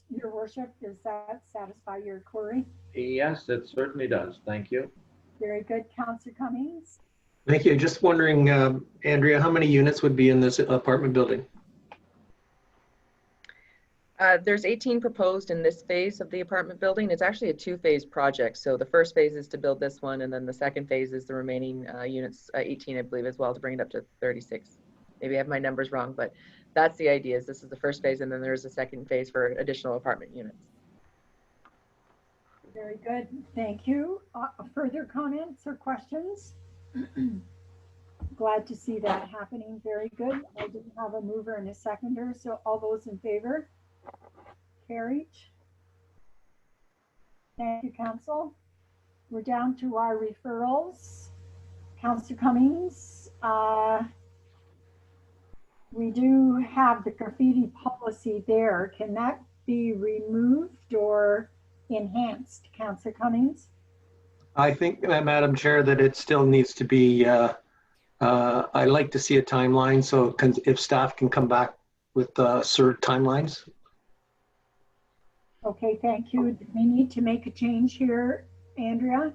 Your Worship, does that satisfy your query? Yes, it certainly does. Thank you. Very good. Councillor Cummings? Thank you. Just wondering, Andrea, how many units would be in this apartment building? There's 18 proposed in this phase of the apartment building. It's actually a 2-phase project. So the first phase is to build this one, and then the second phase is the remaining units, 18, I believe, as well, to bring it up to 36. Maybe I have my numbers wrong, but that's the idea. Is this is the first phase, and then there's a second phase for additional apartment units. Very good. Thank you. Further comments or questions? Glad to see that happening. Very good. I didn't have a mover and a seconder, so all those in favor? Carried. Thank you, Council. We're down to our referrals. Councillor Cummings, we do have the graffiti policy there. Can that be removed or enhanced, Councillor Cummings? I think, Madam Chair, that it still needs to be, I'd like to see a timeline, so if staff can come back with certain timelines. Okay, thank you. We need to make a change here, Andrea.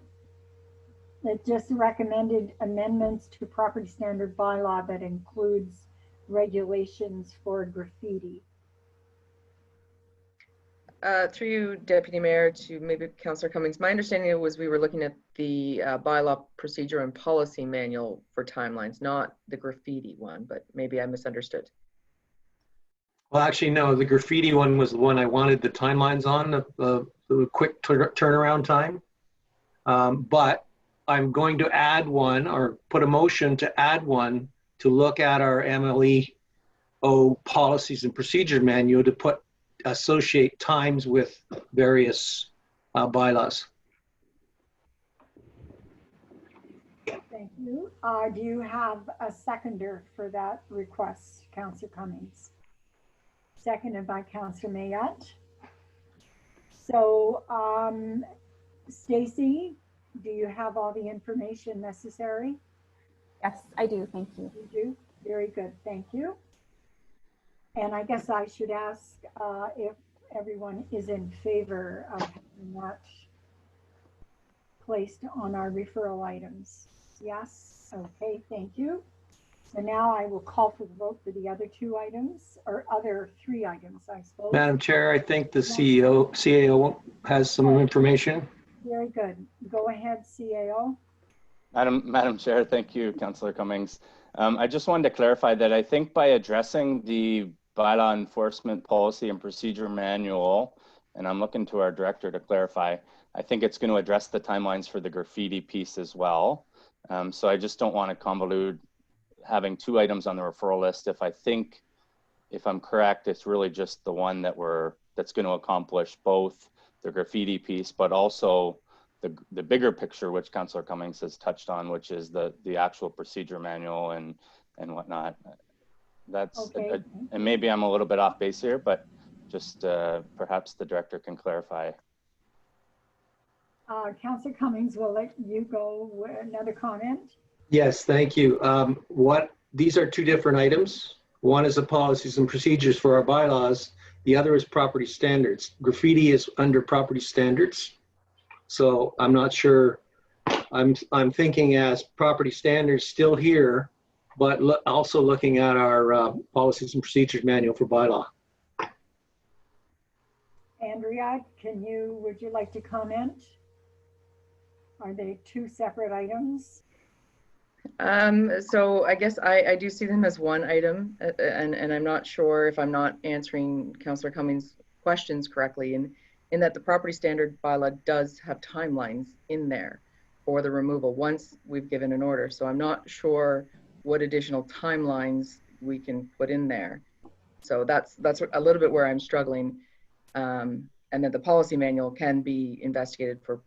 That just recommended amendments to property standard bylaw that includes regulations for graffiti. Through you, Deputy Mayor, to maybe Councillor Cummings. My understanding was we were looking at the bylaw procedure and policy manual for timelines, not the graffiti one, but maybe I misunderstood. Well, actually, no, the graffiti one was the one I wanted the timelines on, the quick turnaround time. But I'm going to add one, or put a motion to add one, to look at our MLEO policies and procedure manual to associate times with various bylaws. Thank you. Do you have a seconder for that request, Councillor Cummings? Seconded by Councillor Mayette. So, Stacy, do you have all the information necessary? Yes, I do. Thank you. You do? Very good. Thank you. And I guess I should ask if everyone is in favor of having that placed on our referral items. Yes. Okay. Thank you. So now I will call for the vote for the other 2 items, or other 3 items, I suppose. Madam Chair, I think the CAO has some information. Very good. Go ahead, CAO. Madam Chair, thank you, Councillor Cummings. I just wanted to clarify that I think by addressing the bylaw enforcement policy and procedure manual and I'm looking to our director to clarify. I think it's going to address the timelines for the graffiti piece as well. So I just don't want to convolute having two items on the referral list. If I'm correct, it's really just the one that's going to accomplish both the graffiti piece, but also the bigger picture, which Councillor Cummings has touched on, which is the actual procedure manual and whatnot. That's Okay. and maybe I'm a little bit off base here, but just perhaps the director can clarify. Councillor Cummings, will let you go with another comment. Yes, thank you. These are two different items. One is the policies and procedures for our bylaws. The other is property standards. Graffiti is under property standards. So I'm not sure, I'm thinking as property standards still here, but also looking at our policies and procedures manual for bylaw. Andrea, would you like to comment? Are they two separate items? So I guess I do see them as one item, and I'm not sure if I'm not answering Councillor Cummings' questions correctly, in that the property standard bylaw does have timelines in there for the removal once we've given an order. So I'm not sure what additional timelines we can put in there. So that's a little bit where I'm struggling. And then the policy manual can be investigated for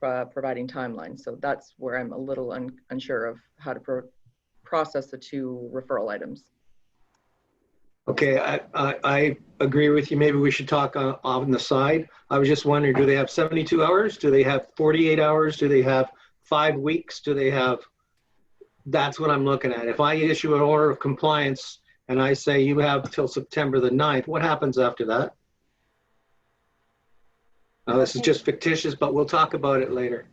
providing timelines. So that's where I'm a little unsure of how to process the two referral items. Okay, I agree with you. Maybe we should talk on the side. I was just wondering, do they have 72 hours? Do they have 48 hours? Do they have 5 weeks? Do they have, that's what I'm looking at. If I issue an order of compliance and I say you have till September the 9th, what happens after that? Now, this is just fictitious, but we'll talk about it later.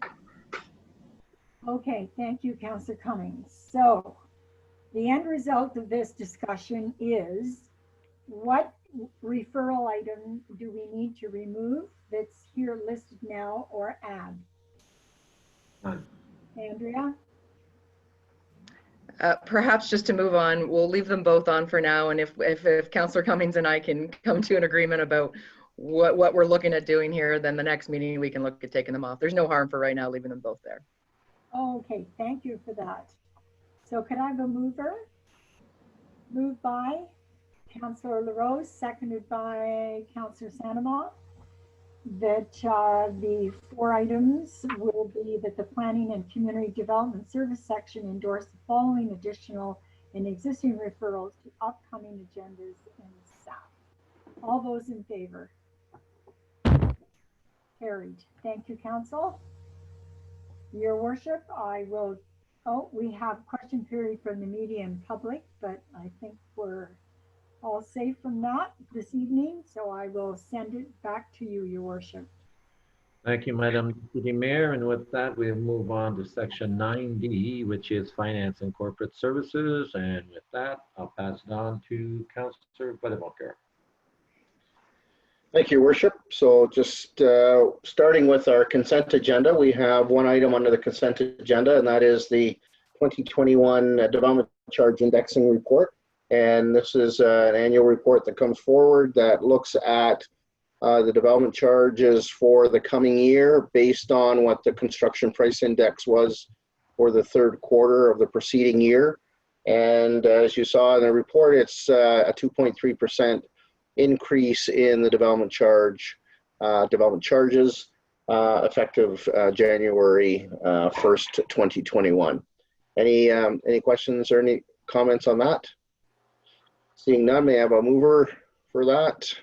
Okay, thank you, Councillor Cummings. So the end result of this discussion is, what referral item do we need to remove that's here listed now or add? None. Andrea? Perhaps just to move on, we'll leave them both on for now. And if Councillor Cummings and I can come to an agreement about what we're looking at doing here, then the next meeting we can look at taking them off. There's no harm for right now leaving them both there. Okay, thank you for that. So could I have a mover? Moved by Councillor LaRose, seconded by Councillor Sandoval, that the 4 items will be that the Planning and Community Development Service section endorse the following additional and existing referrals to upcoming agendas and staff. All those in favor? Carried. Thank you, Council. Your Worship, I will, we have question period from the media and public, but I think we're all safe from that this evening, so I will send it back to you, Your Worship. Thank you, Madam Deputy Mayor. And with that, we'll move on to section 9D, which is Finance and Corporate Services. And with that, I'll pass it on to Councillor Buddha-Walker. Thank you, Worship. So just starting with our consent agenda, we have one item under the consent agenda, and that is the 2021 Development Charge Indexing Report. And this is an annual report that comes forward that looks at the development charges for the coming year based on what the construction price index was for the third quarter of the preceding year. And as you saw in the report, it's a 2.3% increase in the development charges effective January 1st, 2021. Any questions or any comments on that? Seeing none, may I have a mover for that?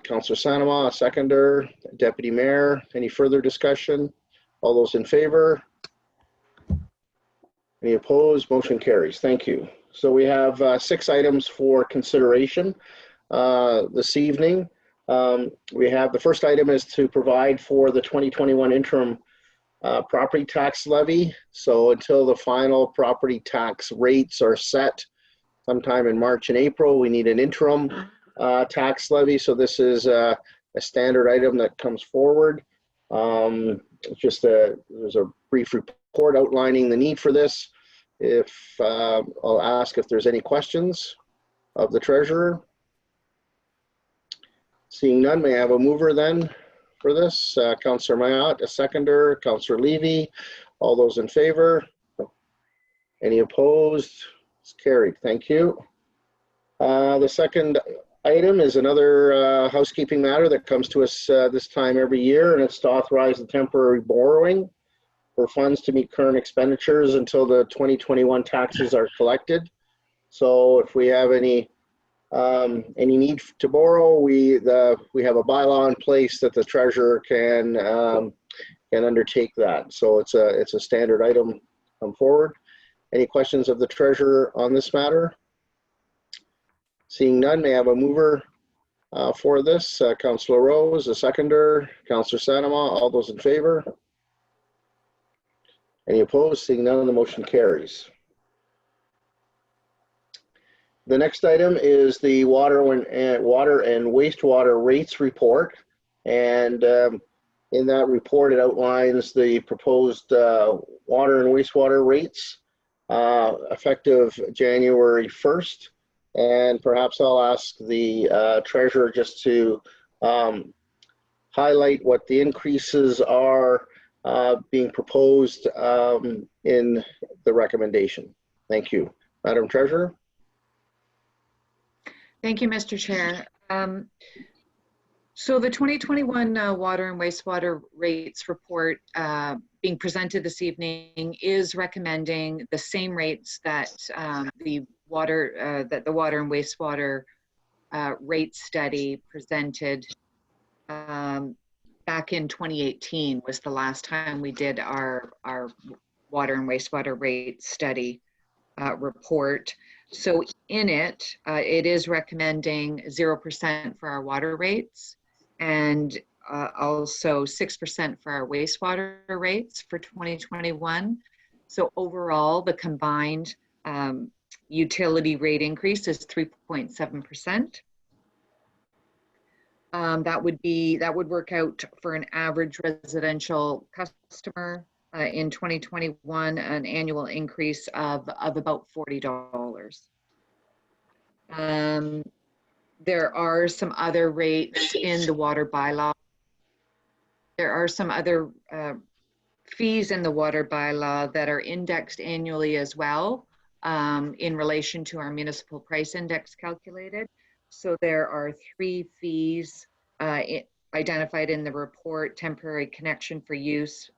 Councillor Sandoval, a seconder. Deputy Mayor, any further discussion? All those in favor? Any opposed? Motion carries. Thank you. So we have 6 items for consideration this evening. We have the first item is to provide for the 2021 interim property tax levy. So until the final property tax rates are set sometime in March and April, we need an interim tax levy. So this is a standard item that comes forward. There's a brief report outlining the need for this. I'll ask if there's any questions of the treasurer. Seeing none, may I have a mover then for this? Councillor Mayotte, a seconder, Councillor Levy. All those in favor? Any opposed? It's carried. Thank you. The second item is another housekeeping matter that comes to us this time every year, and it's to authorize the temporary borrowing for funds to meet current expenditures until the 2021 taxes are collected. So if we have any need to borrow, we have a bylaw in place that the treasurer can undertake that. So it's a standard item come forward. Any questions of the treasurer on this matter? Seeing none, may I have a mover for this? Councillor Rose, a seconder, Councillor Sanama. All those in favor? Any opposed? Seeing none, the motion carries. The next item is the water and wastewater rates report, and in that report it outlines the proposed water and wastewater rates effective January 1st, and perhaps I'll ask the treasurer just to highlight what the increases are being proposed in the recommendation. Thank you. Madam Treasurer. Thank you, Mr. Chair. So the 2021 water and wastewater rates report being presented this evening is recommending the same rates that the water and wastewater rate study presented back in 2018 was the last time we did our water and wastewater rate study report. So in it, it is recommending 0% for our water rates and also 6% for our wastewater rates for 2021. So overall, the combined utility rate increase is 3.7%. That would work out for an average residential customer in 2021, an annual increase of about $40. There are some other rates in the water bylaw. There are some other fees in the water bylaw that are indexed annually as well in relation to our municipal price index calculated. So there are 3 fees identified in the report: temporary connection for use,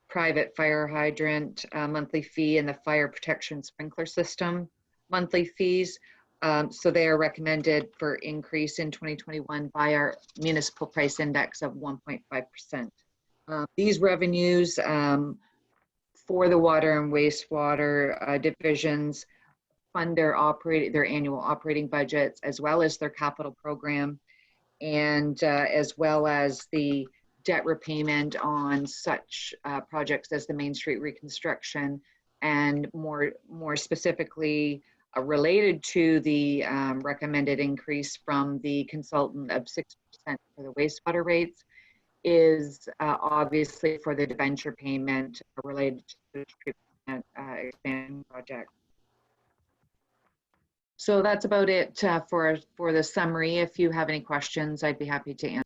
private fire hydrant monthly fee, and the fire protection sprinkler system monthly fees. So they are recommended for increase in 2021 by our municipal price index of 1.5%. These revenues for the water and wastewater divisions fund their annual operating budgets, as well as their capital program, and as well as the debt repayment on such projects as the Main Street reconstruction, and more specifically related to the recommended increase from the consultant of 6% for the wastewater rates is obviously for the debenture payment related to the treatment expansion project. So that's about it for the summary. If you have any questions, I'd be happy to answer.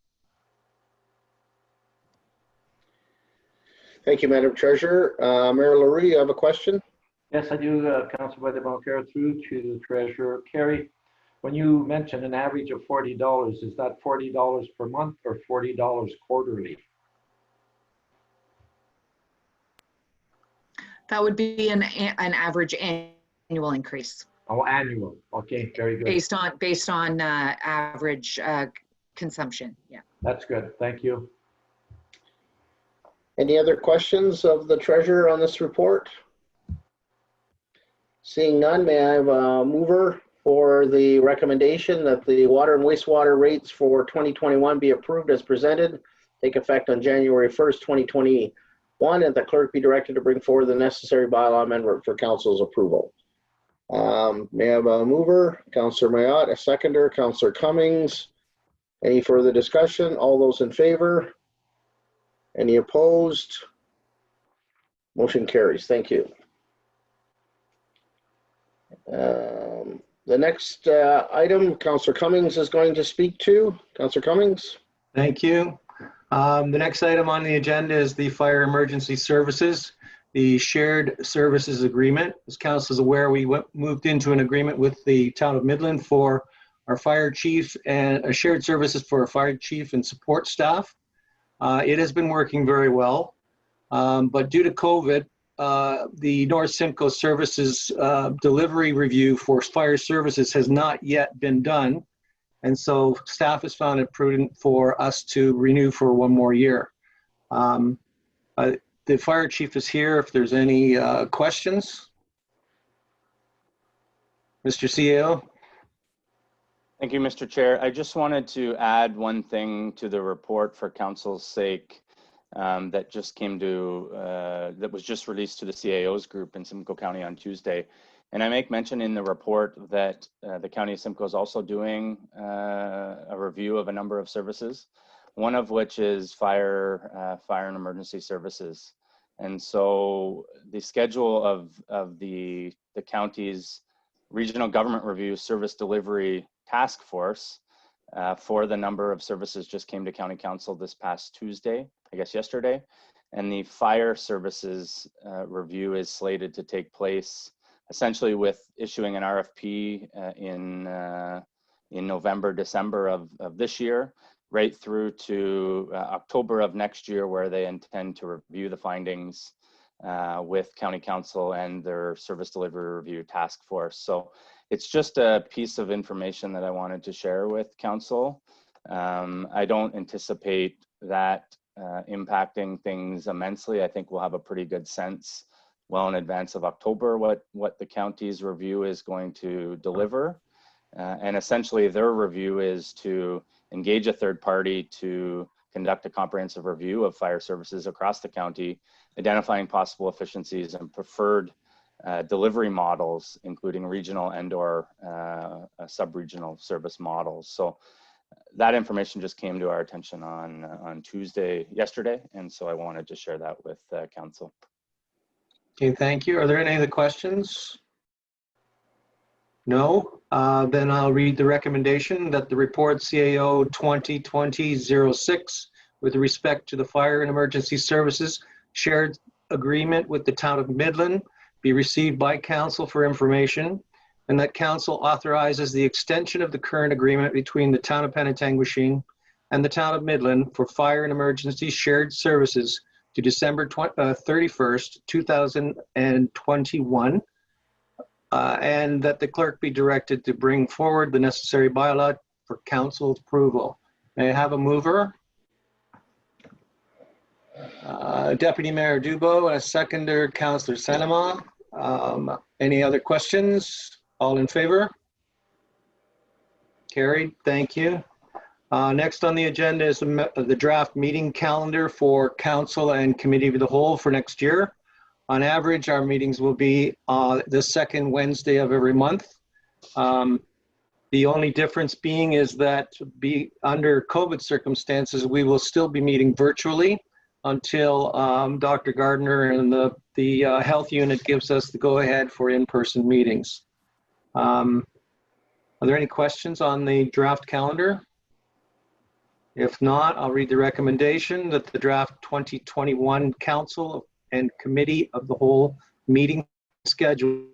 Thank you, Madam Treasurer. Mayor LaRue, you have a question? Yes, I do, Councilor Boncaro, through to the Treasurer. Carrie, when you mentioned an average of $40, is that $40 per month or $40 quarterly? That would be an average annual increase. Oh, annual. Okay, very good. Based on average consumption. Yeah. That's good. Thank you. Any other questions of the treasurer on this report? Seeing none, may I have a mover for the recommendation that the water and wastewater rates for 2021 be approved as presented, take effect on January 1st, 2021, and the clerk be directed to bring forward the necessary bylaw amendment for council's approval. May I have a mover? Councillor Mayotte, a seconder, Councillor Cummings. Any further discussion? All those in favor? Any opposed? Motion carries. Thank you. The next item, Councillor Cummings is going to speak to. Councillor Cummings. Thank you. The next item on the agenda is the Fire Emergency Services, the Shared Services Agreement. As Council is aware, we moved into an agreement with the Town of Midland for our fire chief and shared services for our fire chief and support staff. It has been working very well, but due to COVID, the North Simcoe Services delivery review for fire services has not yet been done. And so staff has found it prudent for us to renew for one more year. The fire chief is here if there's any questions. Mr. CAO. Thank you, Mr. Chair. I just wanted to add one thing to the report for council's sake that just came to, that was just released to the CAO's group in Simcoe County on Tuesday. And I make mention in the report that the County of Simcoe is also doing a review of a number of services, one of which is fire and emergency services. And so the schedule of the county's regional government review service delivery task force for the number of services just came to County Council this past Tuesday, I guess yesterday. And the fire services review is slated to take place essentially with issuing an RFP in November, December of this year, right through to October of next year, where they intend to review the findings with County Council and their service delivery review task force. So it's just a piece of information that I wanted to share with Council. I don't anticipate that impacting things immensely. I think we'll have a pretty good sense well in advance of October what the county's review is going to deliver. And essentially their review is to engage a third party to conduct a comprehensive review of fire services across the county, identifying possible efficiencies and preferred delivery models, including regional and or sub-regional service models. So that information just came to our attention on yesterday. And so I wanted to share that with Council. Okay, thank you. Are there any other questions? No? Then I'll read the recommendation that the report CAO 2020-06 with respect to the Fire and Emergency Services shared agreement with the Town of Midland be received by Council for information, and that Council authorizes the extension of the current agreement between the Town of Penetanguishene and the Town of Midland for fire and emergency shared services to December 31st, 2021, and that the clerk be directed to bring forward the necessary bylaw for Council's approval. May I have a mover? Deputy Mayor Dubo and a seconder, Councillor Sanema. Any other questions? All in favor? Carried. Thank you. Next on the agenda is the draft meeting calendar for Council and Committee of the Whole for next year. On average, our meetings will be the second Wednesday of every month. The only difference being is that under COVID circumstances, we will still be meeting virtually until Dr. Gardner and the health unit gives us the go-ahead for in-person meetings. Are there any questions on the draft calendar? If not, I'll read the recommendation that the draft 2021 Council and Committee of the Whole meeting schedule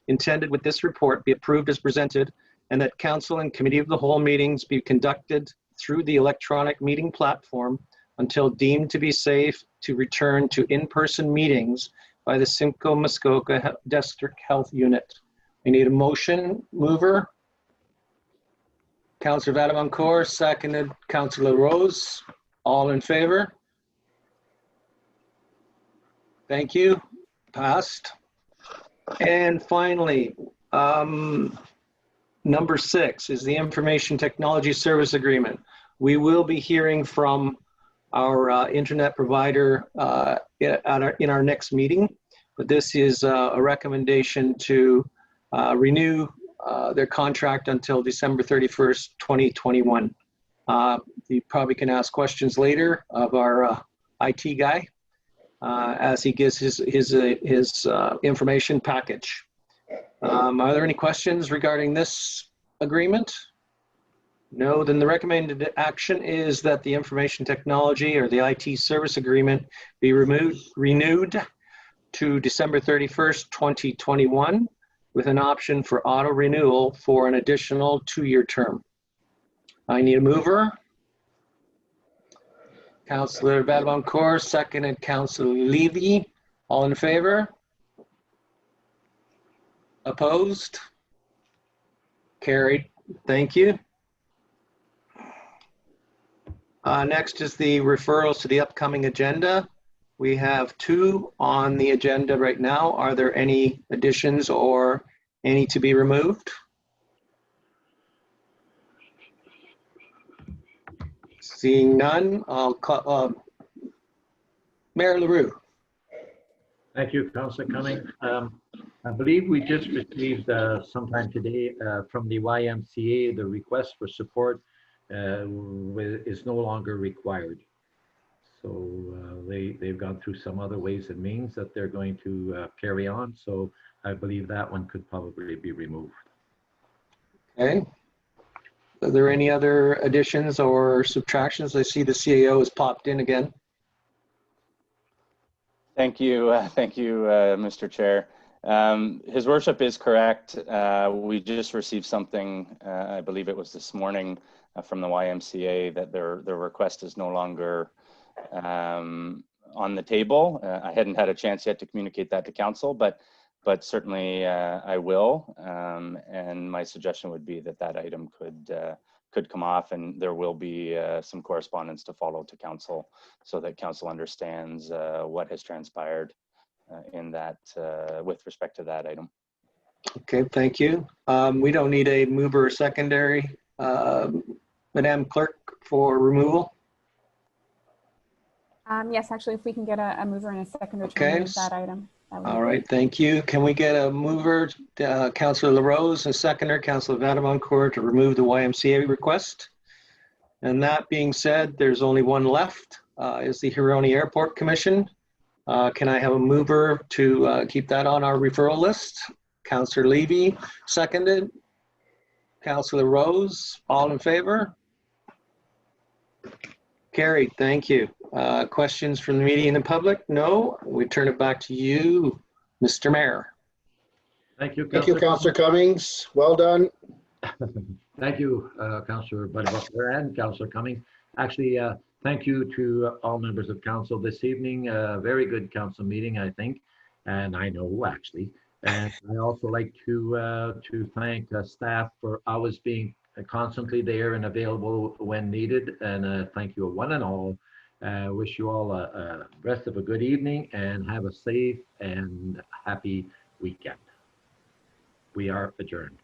intended with this report be approved as presented, and that Council and Committee of the Whole meetings be conducted through the electronic meeting platform until deemed to be safe to return to in-person meetings by the Simcoe Muskoka District Health Unit. We need a motion. Mover? Councillor Vadamancourt, seconded Councillor Rose. All in favor? Thank you. Passed. And finally, number 6 is the Information Technology Service Agreement. We will be hearing from our internet provider in our next meeting, but this is a recommendation to renew their contract until December 31st, 2021. You probably can ask questions later of our IT guy as he gives his information package. Are there any questions regarding this agreement? No, then the recommended action is that the information technology or the IT service agreement be renewed to December 31st, 2021, with an option for auto renewal for an additional 2-year term. I need a mover. Councillor Badabon-Cour, seconded Councillor Levy. All in favor? Opposed? Carried. Thank you. Next is the referrals to the upcoming agenda. We have 2 on the agenda right now. Are there any additions or any to be removed? Seeing none, I'll call Mayor LaRue. Thank you, Councillor Cummings. I believe we just received sometime today from the YMCA, the request for support is no longer required. So they've gone through some other ways and means that they're going to carry on. So I believe that one could probably be removed. Okay. Are there any other additions or subtractions? I see the CAO has popped in again. Thank you, Mr. Chair. His Worship is correct. We just received something, I believe it was this morning, from the YMCA that their request is no longer on the table. I hadn't had a chance yet to communicate that to council, but certainly I will. And my suggestion would be that item could come off, and there will be some correspondence to follow to council so that council understands what has transpired in that with respect to that item. Okay, thank you. We don't need a mover or secondary. Madam Clerk, for removal. Yes, actually, if we can get a mover and a seconder to Okay. remove that item. That All right, thank you. Can we get a mover, Councillor LaRose, and a seconder, Councillor Badabon-Cour, to remove the YMCA request? And that being said, there's only one left, is the Huroney Airport Commission. Can I have a mover to keep that on our referral list? Councillor Levy, seconded. Councillor Rose, all in favor? Carried, thank you. Questions from the media and the public? No, we turn it back to you, Mr. Mayor. Thank you, Thank you, Councillor Cummings. Well done. Thank you, Councillor Badabon-Cour and Councillor Cummings. Actually, thank you to all members of council this evening. Very good council meeting, I think, and I know actually. And I also like to thank staff for always being constantly there and available when needed. And thank you one and all. Wish you all a rest of a good evening and have a safe and happy weekend. We are adjourned.